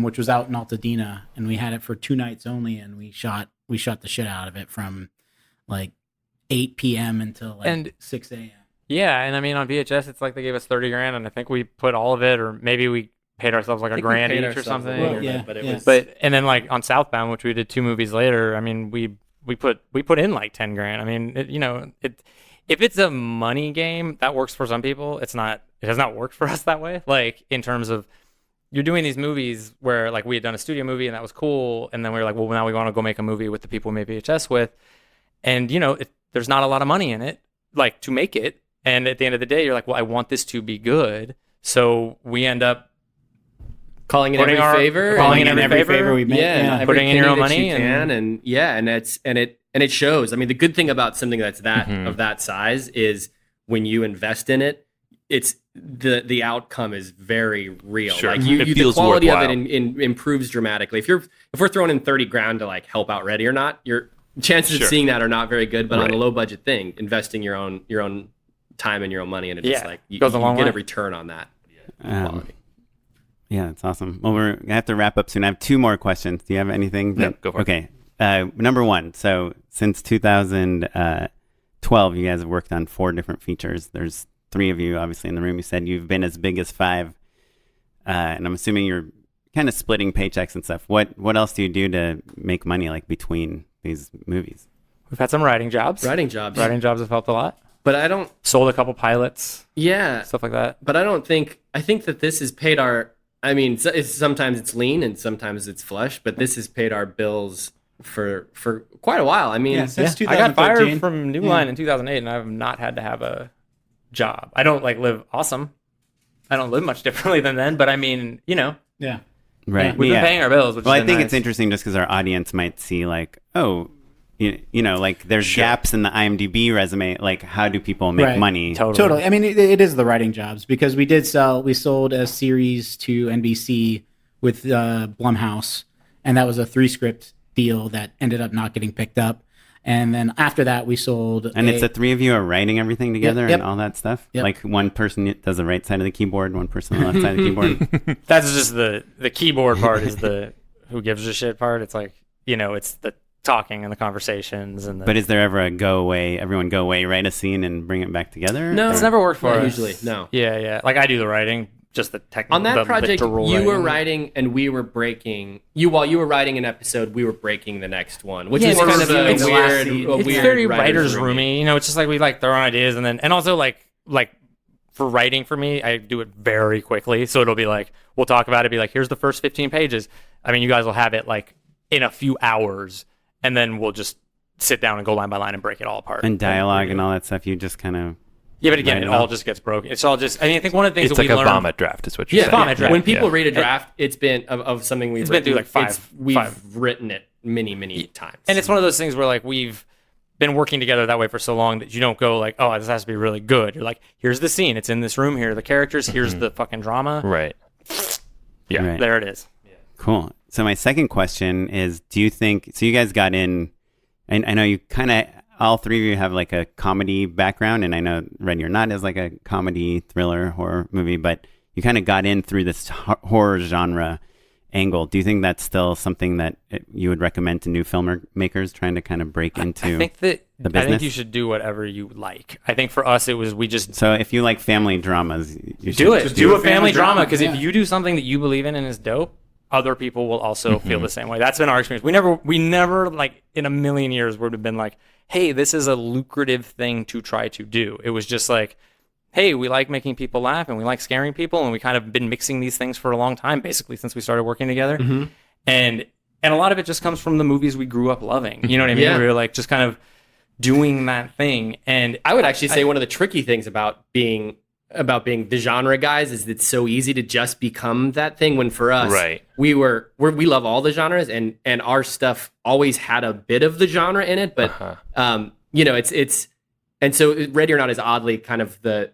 which was out in Altadena, and we had it for 2 nights only, and we shot the shit out of it from like 8 p.m. until like 6 a.m. Yeah, and I mean on VHS, it's like they gave us $30,000, and I think we put all of it, or maybe we paid ourselves like I a think we grand paid each or ourselves a something. little Yeah, bit, but it yeah. was. And then like on Southbound, which we did 2 movies later, I mean we put in like $10,000. I mean if it's a money game, that works for some people. It has not worked for us that way. Like in terms of you're doing these movies where like we had done a studio movie and that was cool, and then we were like, well, now we want to go make a movie with the people we made VHS with, and there's not a lot of money in it, like to make it. And at the end of the day, you're like, well, I want this to be good, so we end up calling in putting every favor, Calling in every favor we made. yeah, putting in your own every penny money, that you can, and it shows. I mean, the good thing about something that's of that size is when you invest in it, it's the outcome is very real. Sure. Like It the feels quality worthwhile. of it improves dramatically. If we're throwing in $30,000 to like help out Ready or Not, your chances of seeing that are not very good. But on a low budget thing, investing your own time and your own money, and it's just like you goes a long get way. a return on that. Yeah, that's awesome. Well, we're gonna have to wrap up soon. I have 2 more questions. Do you have anything? No, go for it. Okay. Number 1. So since 2012, you guys have worked on 4 different features. There's 3 of you, obviously, in the room. You said you've been as big as 5, and I'm assuming you're kind of splitting paychecks and stuff. What else do you do to make money, like between these movies? We've had some writing jobs. Writing jobs, Writing jobs have helped a lot. but I don't. Sold a couple pilots, Yeah, stuff like that. but I don't think. I think that this has paid our. I mean, sometimes it's lean and sometimes it's flush, but this has paid our bills for quite a while. I mean, Since I got 2013. fired from New Line in 2008, and I've not had to have a job. I don't like live awesome, I don't live much differently than then, but I mean, Yeah. Right. we've been paying our bills, which Well, is I think nice. it's interesting just because our audience might see like, oh, like there's gaps in the IMDb resume. Like, how do people make Right. money? Totally. I mean, it is the writing jobs because we sold a series to NBC with Blumhouse, and that was a 3-script deal that ended up not getting picked up. And then after that, we sold. And it's the three of you are writing everything together Yep. and all that stuff. Yep. Like one person does the right side of the keyboard, one person on the left side of the keyboard. That's just the keyboard part is the who gives a shit part. It's like, it's the talking and the conversations and the, But is there ever a everyone go away, write a scene and bring it back together? No. it's never worked for us. Usually, no. Yeah. Like I do the writing, just the technical. On that the project, literal you were writing. writing and we were breaking. While you were writing an episode, we were breaking the next one, which Yeah, is it's kind of a it's weird. It's very writer's roomy. It's just like we like throw ideas and also like for writing for me, I do it very quickly. So it'll be like we'll talk about it. Be like, here's the first 15 pages. I mean, you guys will have it like in a few hours, and then we'll just sit down and go line by line and break it all apart. And dialogue and all that stuff, you just kind of... Yeah, but again, Right it on. all just gets broken. It's all just. I mean, I think one of the things It's that like we a learned. vomit draft, is what you're Yeah, saying. vomit draft. When people read a draft, it's been of something we've It's been through like we've five. written it many times, And it's one of those things where like we've been working together that way for so long that you don't go like, oh, this has to be really good. You're like, here's the scene. It's in this room. Here are the characters. Here's the fucking drama. Right. Yeah. Right. There it is. Cool. So my second question is, do you think, so you guys got in, and I know you kind of, all three of you have like a comedy background, and I know Ready or Not is like a comedy, thriller, horror movie, but you kind of got in through this horror genre angle. Do you think that's still something that you would recommend to new filmmakers trying to kind of break into I think that the I business? think you should do whatever you like. I think for us it was we just So if you like family dramas, you should do it. Just Do a family drama because yeah. if you do something that you believe in and is dope, other people will also feel the same way. That's been our experience. We never like in a million years would have been like, hey, this is a lucrative thing to try to do. It was just like, hey, we like making people laugh and we like scaring people, and we kind of been mixing these things for a long time, basically since we started working together. And a lot of it just comes from the movies we grew up loving. You know what I mean? Yeah. We were like just kind of doing that thing. And I would actually say one of the tricky things about being the genre guys is it's so easy to just become that thing, when for us, Right. we love all the genres, and our stuff always had a bit of the genre in it, but it's and so Ready or Not is oddly kind of the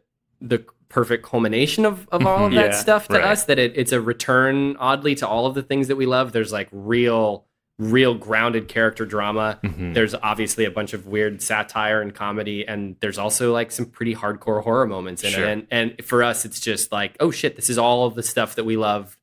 perfect culmination of all of that Yeah, stuff to right. us, that it's a return oddly to all of the things that we love. There's like real grounded character drama. There's obviously a bunch of weird satire and comedy, and there's also like some pretty hardcore horror moments in Sure. it. And for us, it's just like, oh shit, this is all of the stuff that we love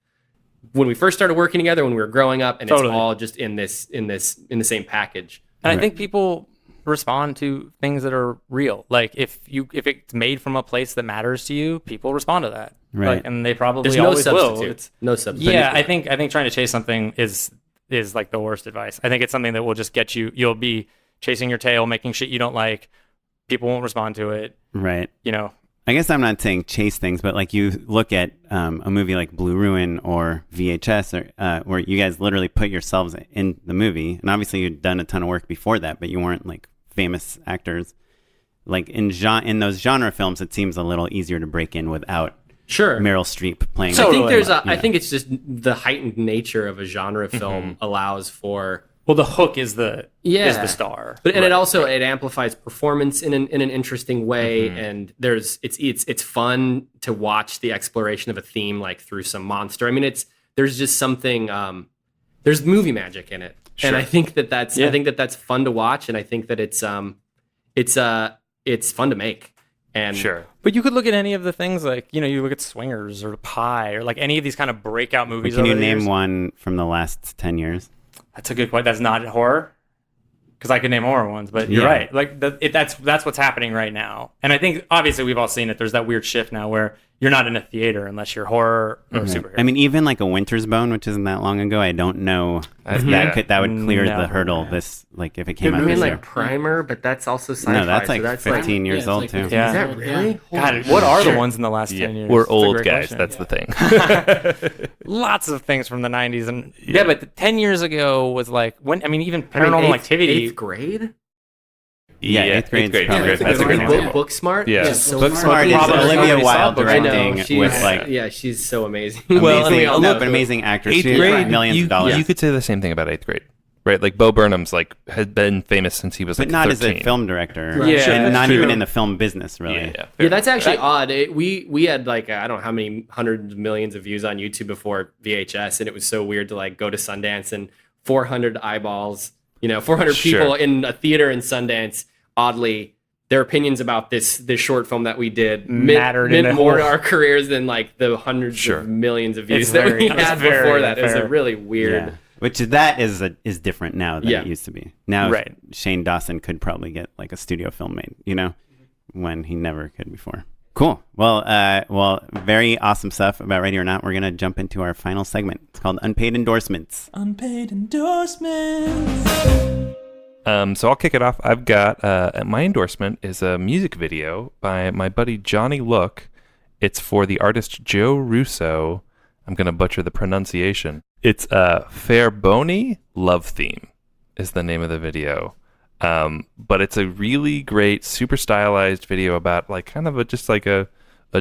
when we first started working together, when we were growing up, and Totally. it's all just in the same package. And I think people respond to things that are real. Like if it's made from a place that matters to you, people respond to that. Right. Like, and they probably There's no always will. substitute. It's, No substitute. yeah, I think trying to chase something is like the worst advice. I think it's something that will just get you. You'll be chasing your tail, making shit you don't like. People won't respond to it. Right. I guess I'm not saying chase things, but like you look at a movie like Blue Ruin or VHS, or where you guys literally put yourselves in the movie, and obviously you'd done a ton of work before that, but you weren't like famous actors. Like in those genre films, it seems a little easier to break in without Sure. Meryl Streep playing. So I think Yeah. I think it's just the heightened nature of a genre film allows for. Well, the hook is the star. But and it also it amplifies performance in an interesting way, and it's fun to watch the exploration of a theme like through some monster. I mean, there's just something there's movie magic in it, and I think that's fun to watch, and I think that it's fun to make. And Sure. But you could look at any of the things like, you look at Swingers or Pie or like any of these kind of breakout movies. Can you over the name years. one from the last 10 years? That's a good point. That's not horror. Because I could name horror ones, but you're Yeah. right. Like that's what's happening right now. And I think obviously we've all seen it. There's that weird shift now where you're not in a theater unless you're horror or superhero. I mean, even like A Winter's Bone, which isn't that long ago, I don't know if that would clear the No. hurdle. This like if it came out I mean, this like year. Primer, but that's also sci-fi. No, that's like so that's 15 years it's old like too. 15 Yeah. Is that years old, really? God, what are the ones in the last 10 years? We're That's a old great guys. question. That's the thing. Lots of things from the 90s. And but 10 years ago was like, even Paranormal Activity. 8th grade? Yeah, eighth grade's probably That's a great one. Book Smart. Yeah. is so Book fun. Smart is Probably Olivia somebody saw Wilde Book Smart. I know, directing she's- with like yeah, she's so amazing. Well, amazing, we all know but amazing actress. Eighth She grade, millions you, of dollars. you could say the same thing about eighth grade, right? Like Bo Burnham's like had been famous since he was but like not 13. as a film director, Right. Yeah, and that's not true. even in the film business, really. Yeah, that's actually odd. We had like I don't know how many hundreds of millions of views on YouTube before VHS, and it was so weird to like go to Sundance and 400 eyeballs, 400 people Sure. in a theater in Sundance. Oddly, their opinions about this short film that we did Mattered in meant a more to whole- our careers than like the hundreds Sure. of millions of views It's that very- we it's had very before that. It was fair. a really weird. Yeah. Which is different now than Yeah. it used to be. Now Right. Shane Dawson could probably get like a studio film made, when he never could before. Cool. Well, very awesome stuff about Ready or Not. We're gonna jump into our final segment. It's called Unpaid Endorsements. Unpaid endorsements. So I'll kick it off. I've got my endorsement is a music video by my buddy Johnny Look. It's for the artist Joe Russo. I'm gonna butcher the pronunciation. It's Fair Boney Love Theme is the name of the video. But it's a really great, super stylized video about like kind of just like a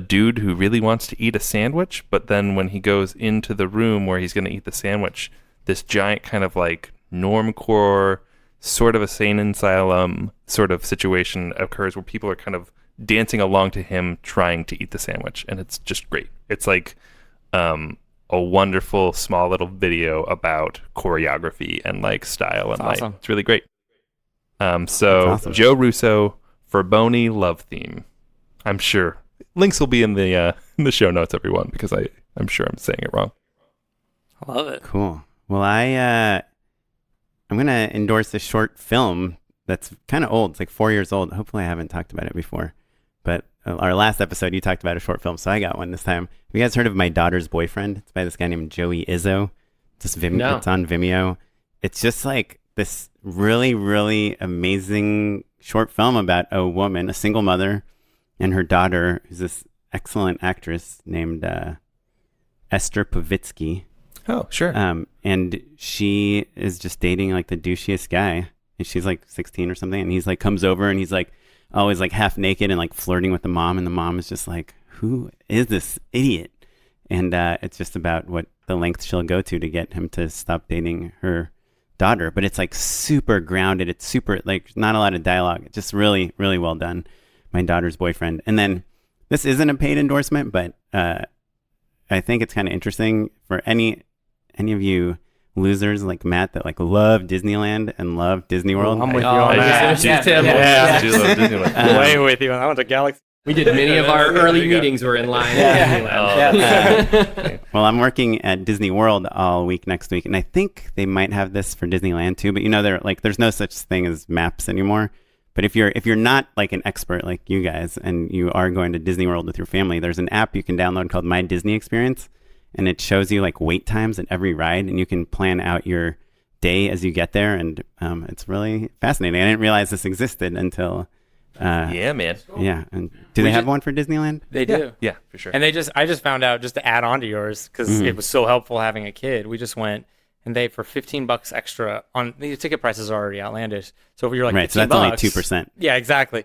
dude who really wants to eat a sandwich, but then when he goes into the room where he's going to eat the sandwich, this giant kind of like normcore, sort of a sane asylum sort of situation occurs where people are kind of dancing along to him trying to eat the sandwich, and it's just great. It's like a wonderful small little video about choreography and like style and That's like awesome. it's really great. So That's awesome. Joe Russo for Boney Love Theme. I'm sure links will be in the show notes, everyone, because I'm sure I'm saying it wrong. I love it. Cool. Well, I'm gonna endorse a short film that's kind of old. It's like 4 years old. Hopefully, I haven't talked about it before. But our last episode, you talked about a short film, so I got one this time. Have you guys heard of My Daughter's Boyfriend? It's by this guy named Joey Izzo. No. It's on Vimeo. It's just like this really, really amazing short film about a woman, a single mother, and her daughter, who's this excellent actress named Esther Povitsky. Oh, sure. And she is just dating like the douchiest guy. And she's like 16 or something. And he's like comes over and he's like always like half naked and like flirting with the mom. And the mom is just like, who is this idiot? And it's just about what the length she'll go to get him to stop dating her daughter. But it's like super grounded. It's super like not a lot of dialogue. It's just really, really well done. My Daughter's Boyfriend. And then this isn't a paid endorsement, but I think it's kind of interesting for any of you losers like Matt that like love Disneyland and love Disney World. I'm with you Oh, on yeah. that. Yeah. Yeah. Do love Disneyland. Way with you. I went to Galaxy. We did many of our early meetings were in line. Well, I'm working at Disney World all week next week, and I think they might have this for Disneyland too. But there's no such thing as maps anymore. But if you're not like an expert like you guys, and you are going to Disney World with your family, there's an app you can download called My Disney Experience, and it shows you like wait times at every ride, and you can plan out your day as you get there, and it's really fascinating. I didn't realize this existed until. Yeah, man. Yeah, and do they have one for Disneyland? They do. Yeah, for sure. And I just found out, just to add on to yours, because it was so helpful having a kid. We just went, and they for $15 extra on the ticket prices are already outlandish. So if you're like Right, so $15, that's only 2%. Yeah, exactly.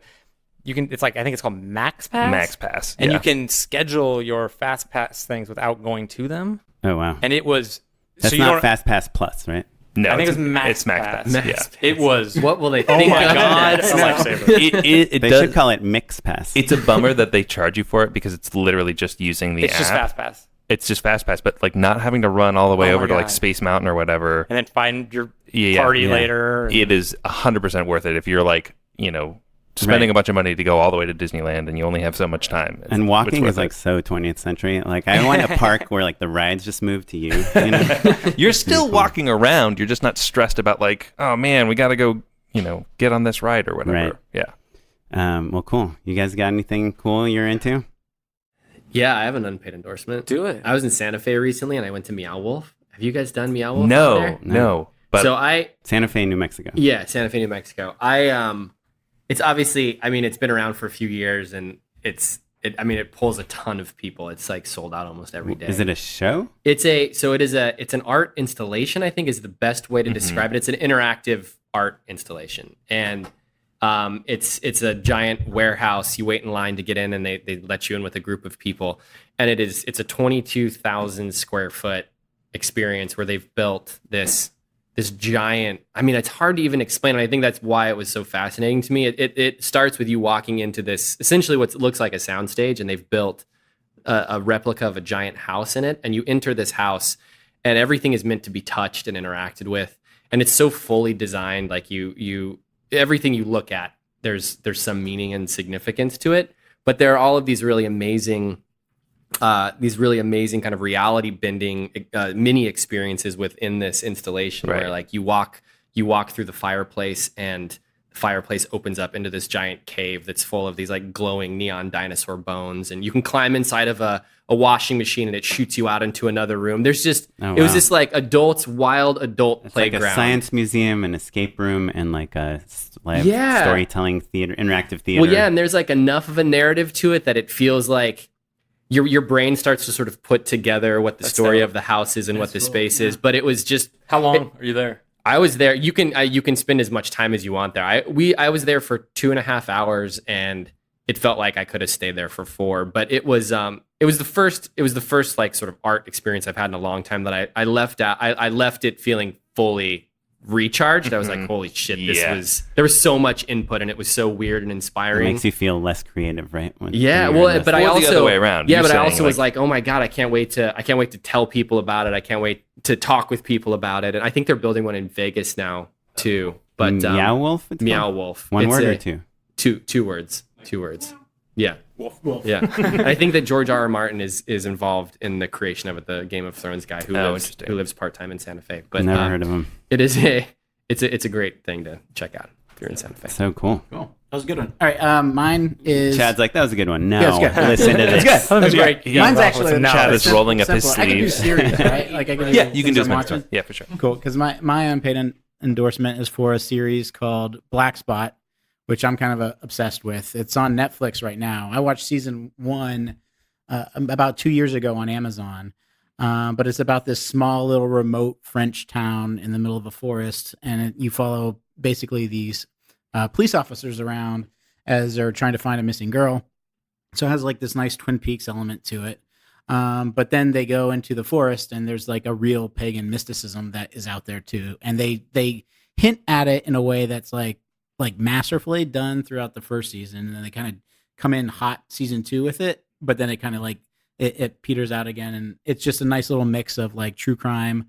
You can. It's like I think it's called Max Pass. Max Pass. and yeah. you can schedule your Fast Pass things without going to them. Oh wow, And it was that's so you not don't- Fast Pass Plus, right? No, I think it's it was Max It's Max Pass. Pass. Max Yeah. It was. What will they Oh think? my of god, that? it's a lifesaver. It They does, should call it Mix Pass. It's a bummer that they charge you for it because it's literally just using the It's app. just Fast Pass, It's just Fast Pass, but like not having to run all the way Oh over my to like God. Space Mountain or whatever. and then find your Yeah, party yeah. later. It is 100% worth it if you're like, spending Right. a bunch of money to go all the way to Disneyland and you only have so much time. And It's walking worth is like it. so 20th century. Like I want a park where like the rides just move to you. You know? You're still walking around. You're just not stressed about like, oh man, we got to go, get on this ride or whatever. Right. Yeah. Well, cool. You guys got anything cool you're into? Yeah, I have an unpaid endorsement. Do it. I was in Santa Fe recently, and I went to Meow Wolf. Have you guys done Meow Wolf? No, out there? no. But So Santa Fe, New Mexico. Santa Fe, New Mexico. It's obviously, it's been around for a few years, and it pulls a ton of people. It's like sold out almost every day. Is it a show? It's an art installation, I think is the best way to describe it. It's an interactive art installation. And It's a giant warehouse. You wait in line to get in, and they let you in with a group of people. And it's a 22,000 square foot experience where they've built this giant. I mean, it's hard to even explain. And I think that's why it was so fascinating to me. It starts with you walking into this, essentially what looks like a soundstage, and they've built a replica of a giant house in it. And you enter this house, and everything is meant to be touched and interacted with. And it's so fully designed, like you everything you look at, there's some meaning and significance to it. But there are all of these really amazing kind of reality bending mini experiences within this installation, where like you walk through the fireplace, and the fireplace opens up into this giant cave that's full of these like glowing neon dinosaur bones, and you can climb inside of a washing machine, and it shoots you out into another room. There's just it was this like wild adult playground. Like a science museum, an escape room, and like a storytelling theater, interactive theater. Well, yeah, and there's like enough of a narrative to it that it feels like your brain starts to sort of put together what the story of the house is and what the space is. But it was just, how long are you there? I was there. You can spend as much time as you want there. I was there for 2.5 hours, and it felt like I could have stayed there for 4. But it was the first like sort of art experience I've had in a long time that I left it feeling fully recharged. I was like, holy shit, there was so much input, and it was so weird and inspiring. It makes you feel less creative, right? But I also the other way around. Yeah, but I also was like, oh my god, I can't wait to tell people about it. I can't wait to talk with people about it. And I think they're building one in Vegas now too. But Meow Wolf. Meow Wolf. One word or two? Two words. Yeah. Wolf. Yeah. And I think that George R.R. Martin is involved in the creation of it, the Game of Thrones guy who lives part-time in Santa Fe. But never heard of him. It's a great thing to check out if you're in Santa Fe. So cool. That was a good one. All right, mine is... Chad's like, that was a good one. No, yeah, listen to this. That's good. That's great. Mine's actually... Chad is rolling up his sleeves. I can do series, right? Like I can you can do as much stuff. Yeah, for sure. Cool, because my unpaid endorsement is for a series called Black Spot, which I'm kind of obsessed with. It's on Netflix right now. I watched season 1 about 2 years ago on Amazon. But it's about this small little remote French town in the middle of a forest, and you follow basically these police officers around as they're trying to find a missing girl. So it has like this nice Twin Peaks element to it. But then they go into the forest, and there's like a real pagan mysticism that is out there too. And they hint at it in a way that's like masterfully done throughout the first season, and then they kind of come in hot season 2 with it, but then it kind of like it peters out again, and it's just a nice little mix of like true crime,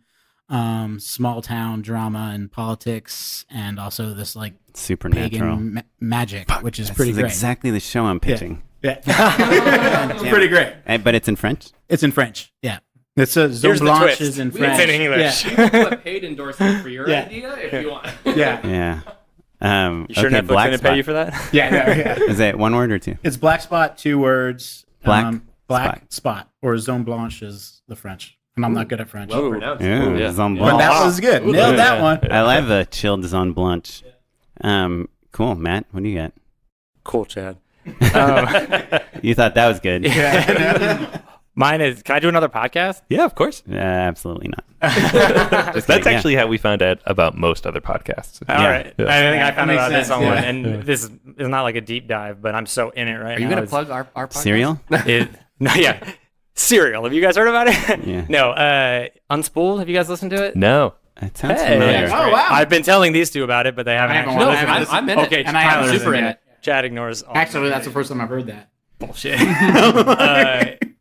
small town drama and politics, and also this like supernatural pagan magic, which is pretty great. Exactly the show I'm pitching. Yeah. It's pretty great. But it's in French? It's in French, yeah. It's a Here's the Blanche twist. is in French. It's in English. You can put paid endorsement for your idea if you want. Yeah. Yeah. You sure Netflix going to pay you for that? Yeah. Is it one word or two? It's Black Spot, 2 words. Black spot, or Zone Blanche is the French. And I'm not good at French. Well pronounced. Yeah. Zone But Blanche. that was good. Nailed that one. I love the chilled Zone Blanche. Cool. Matt, what do you got? Cool, Chad. You thought that was good. Mine is, can I do another podcast? Yeah, of course. Absolutely not. That's actually how we found out about most other podcasts. All right. Yeah. I think I found That out makes this on sense. one. And this is not like a deep dive, but I'm so in it right now. Are you going to plug our podcast? Cereal? Serial. Have you guys heard about it? Yeah. No. Unspooled. Have you guys listened to it? No. That sounds Hey. familiar. Oh, wow. I've been telling these two about it, but they haven't I haven't actually watched listened. it. I'm in it. Okay, And I haven't Tyler's super in it. Chad ignores all Actually, that's the first time I've heard that. bullshit.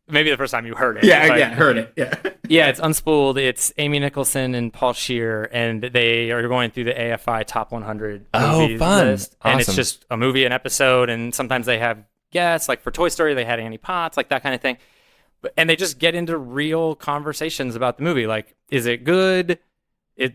Maybe the first time you heard it. Heard it. Yeah. Yeah, it's Unspooled. It's Amy Nicholson and Paul Scheer, and they are going through the AFI Top 100 movies fun. list. And it's Awesome. just a movie, an episode, and sometimes they have guests. Like for Toy Story, they had Annie Potts, like that kind of thing. And they just get into real conversations about the movie. Like, is it good?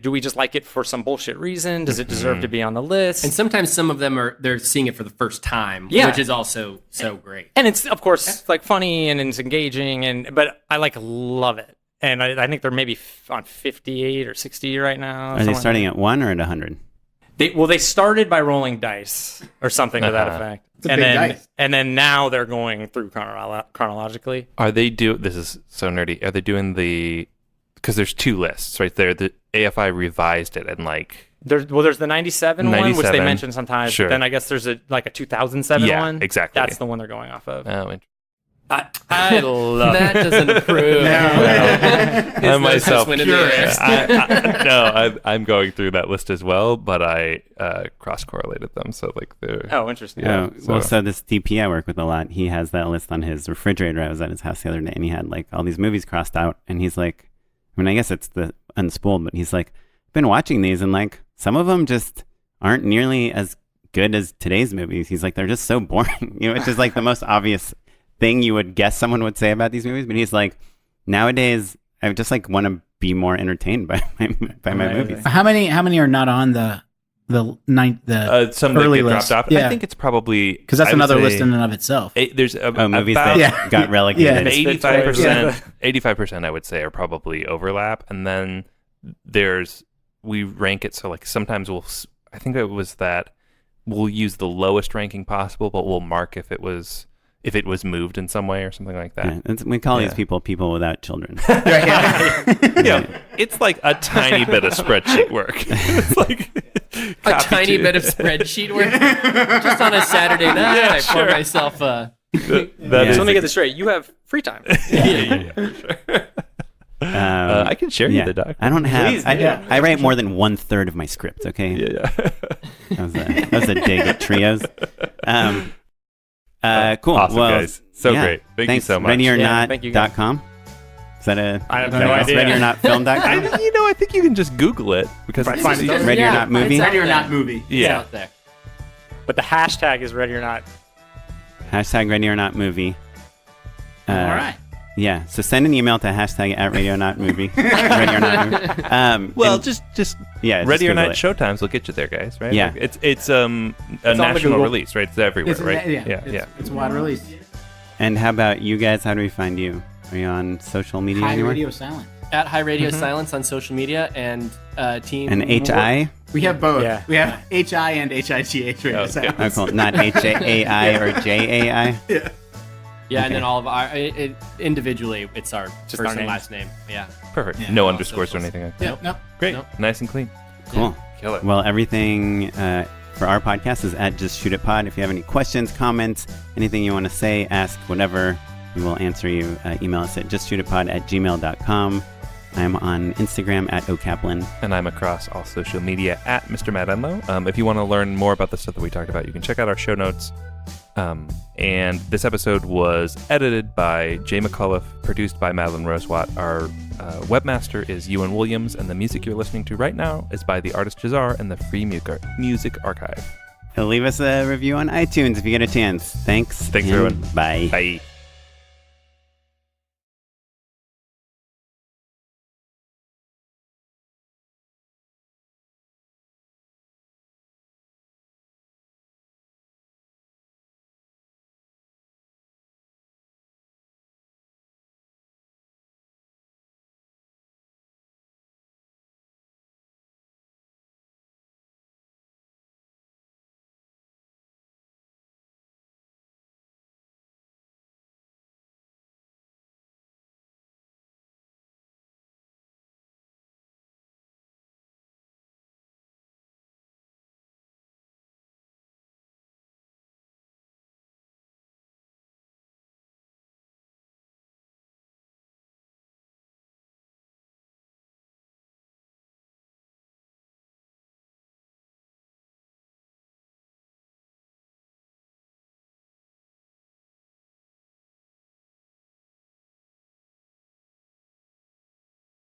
Do we just like it for some bullshit reason? Does it deserve to be on the list? And sometimes some of them they're seeing it for the first time, Yeah. which is also so great. And it's, of course, like funny and it's engaging, but I love it. And I think they're maybe on 58 or 60 right now. Are they starting at 1 or at 100? They started by rolling dice or something to that effect. It's a big dice. And then now they're going through chronologically. Are they this is so nerdy. Are they doing the because there's two lists right there. The AFI revised it and like There's the 97 one, which they 97, mention sometimes. sure. But then I guess there's a 2007 Yeah, one. exactly. That's the one they're going off of. oh, I love That doesn't approve. I myself, went in the air. I'm going through that list as well, but I cross-correlated them, so like they're. Oh, interesting. So this DP I work with a lot, he has that list on his refrigerator. I was at his house the other day, and he had like all these movies crossed out, and he's like, I mean, I guess it's the unspooled, but he's like, I've been watching these, and like some of them just aren't nearly as good as today's movies. He's like, they're just so boring, which is like the most obvious thing you would guess someone would say about these movies. But he's like, nowadays, I just like want to be more entertained by my movies. How many are not on the some early that get list? dropped off. Yeah. I think it's probably Because that's I would another say list in and of itself. There's Movies about that got relegated. Yeah. 85% I would say are probably overlap, and then we rank it so like sometimes I think it was that we'll use the lowest ranking possible, but we'll mark if it was moved in some way or something like that. Yeah, we call these people without children. It's like a tiny bit of spreadsheet work. It's like A tiny bit of spreadsheet work just on a Saturday night. I pour myself a. So let me get this straight. You have free time. I can share you the doc. I don't have. Please, I write more than 1/3 of my script. Okay. Yeah. That was a dig at trios. Cool. Awesome, well, guys. So great. Thank you so much. Thank you, guys. ReadyOrNot.com. Is that a? I have no idea. ReadyOrNotFilm.com. I think you can just Google it because Right, find it. Ready or Not movie. Ready or Not movie. Yeah. It's out there. But the hashtag is Ready or Not. Hashtag Ready or Not movie. All right. Yeah. So send an email to hashtag at Radio Not Movie. Ready or Not Movie. Well, and- just yeah. Ready or Google Not it. showtimes will get you there, guys. Right? Yeah. Like, it's a on national Google. release, right? It's everywhere, right? It's a wide release. And how about you guys? How do we find you? Are you on social media High anywhere? Radio Silent. At High Radio Silence on social media and team. And HI? We have both. Yeah. We have HI and HITH Radio Oh, Silence. Oh, cool. Not HAI or JAI? Yeah, and then all of our individually, it's our Just first our and names. last name. Yeah. Perfect. Yeah. No All underscores or socials. anything like that. Yep. Nope. Great. Nope. Nice and clean. Cool. Kill it. Well, everything for our podcast is at Just Shoot It Pod. If you have any questions, comments, anything you want to say, ask, whatever, we will answer you. Email us at justshootitpod@gmail.com. I'm on Instagram at okaplan. And I'm across all social media at Mr. Matt Enlow. If you want to learn more about the stuff that we talked about, you can check out our show notes. And this episode was edited by Jay McCullough, produced by Madeline Rosewatt. Our webmaster is Ewan Williams, and the music you're listening to right now is by the artist Jahzzar and the Free Music Archive. Leave us a review on iTunes if you get a chance. Thanks. Thanks, and everyone. Bye. Bye.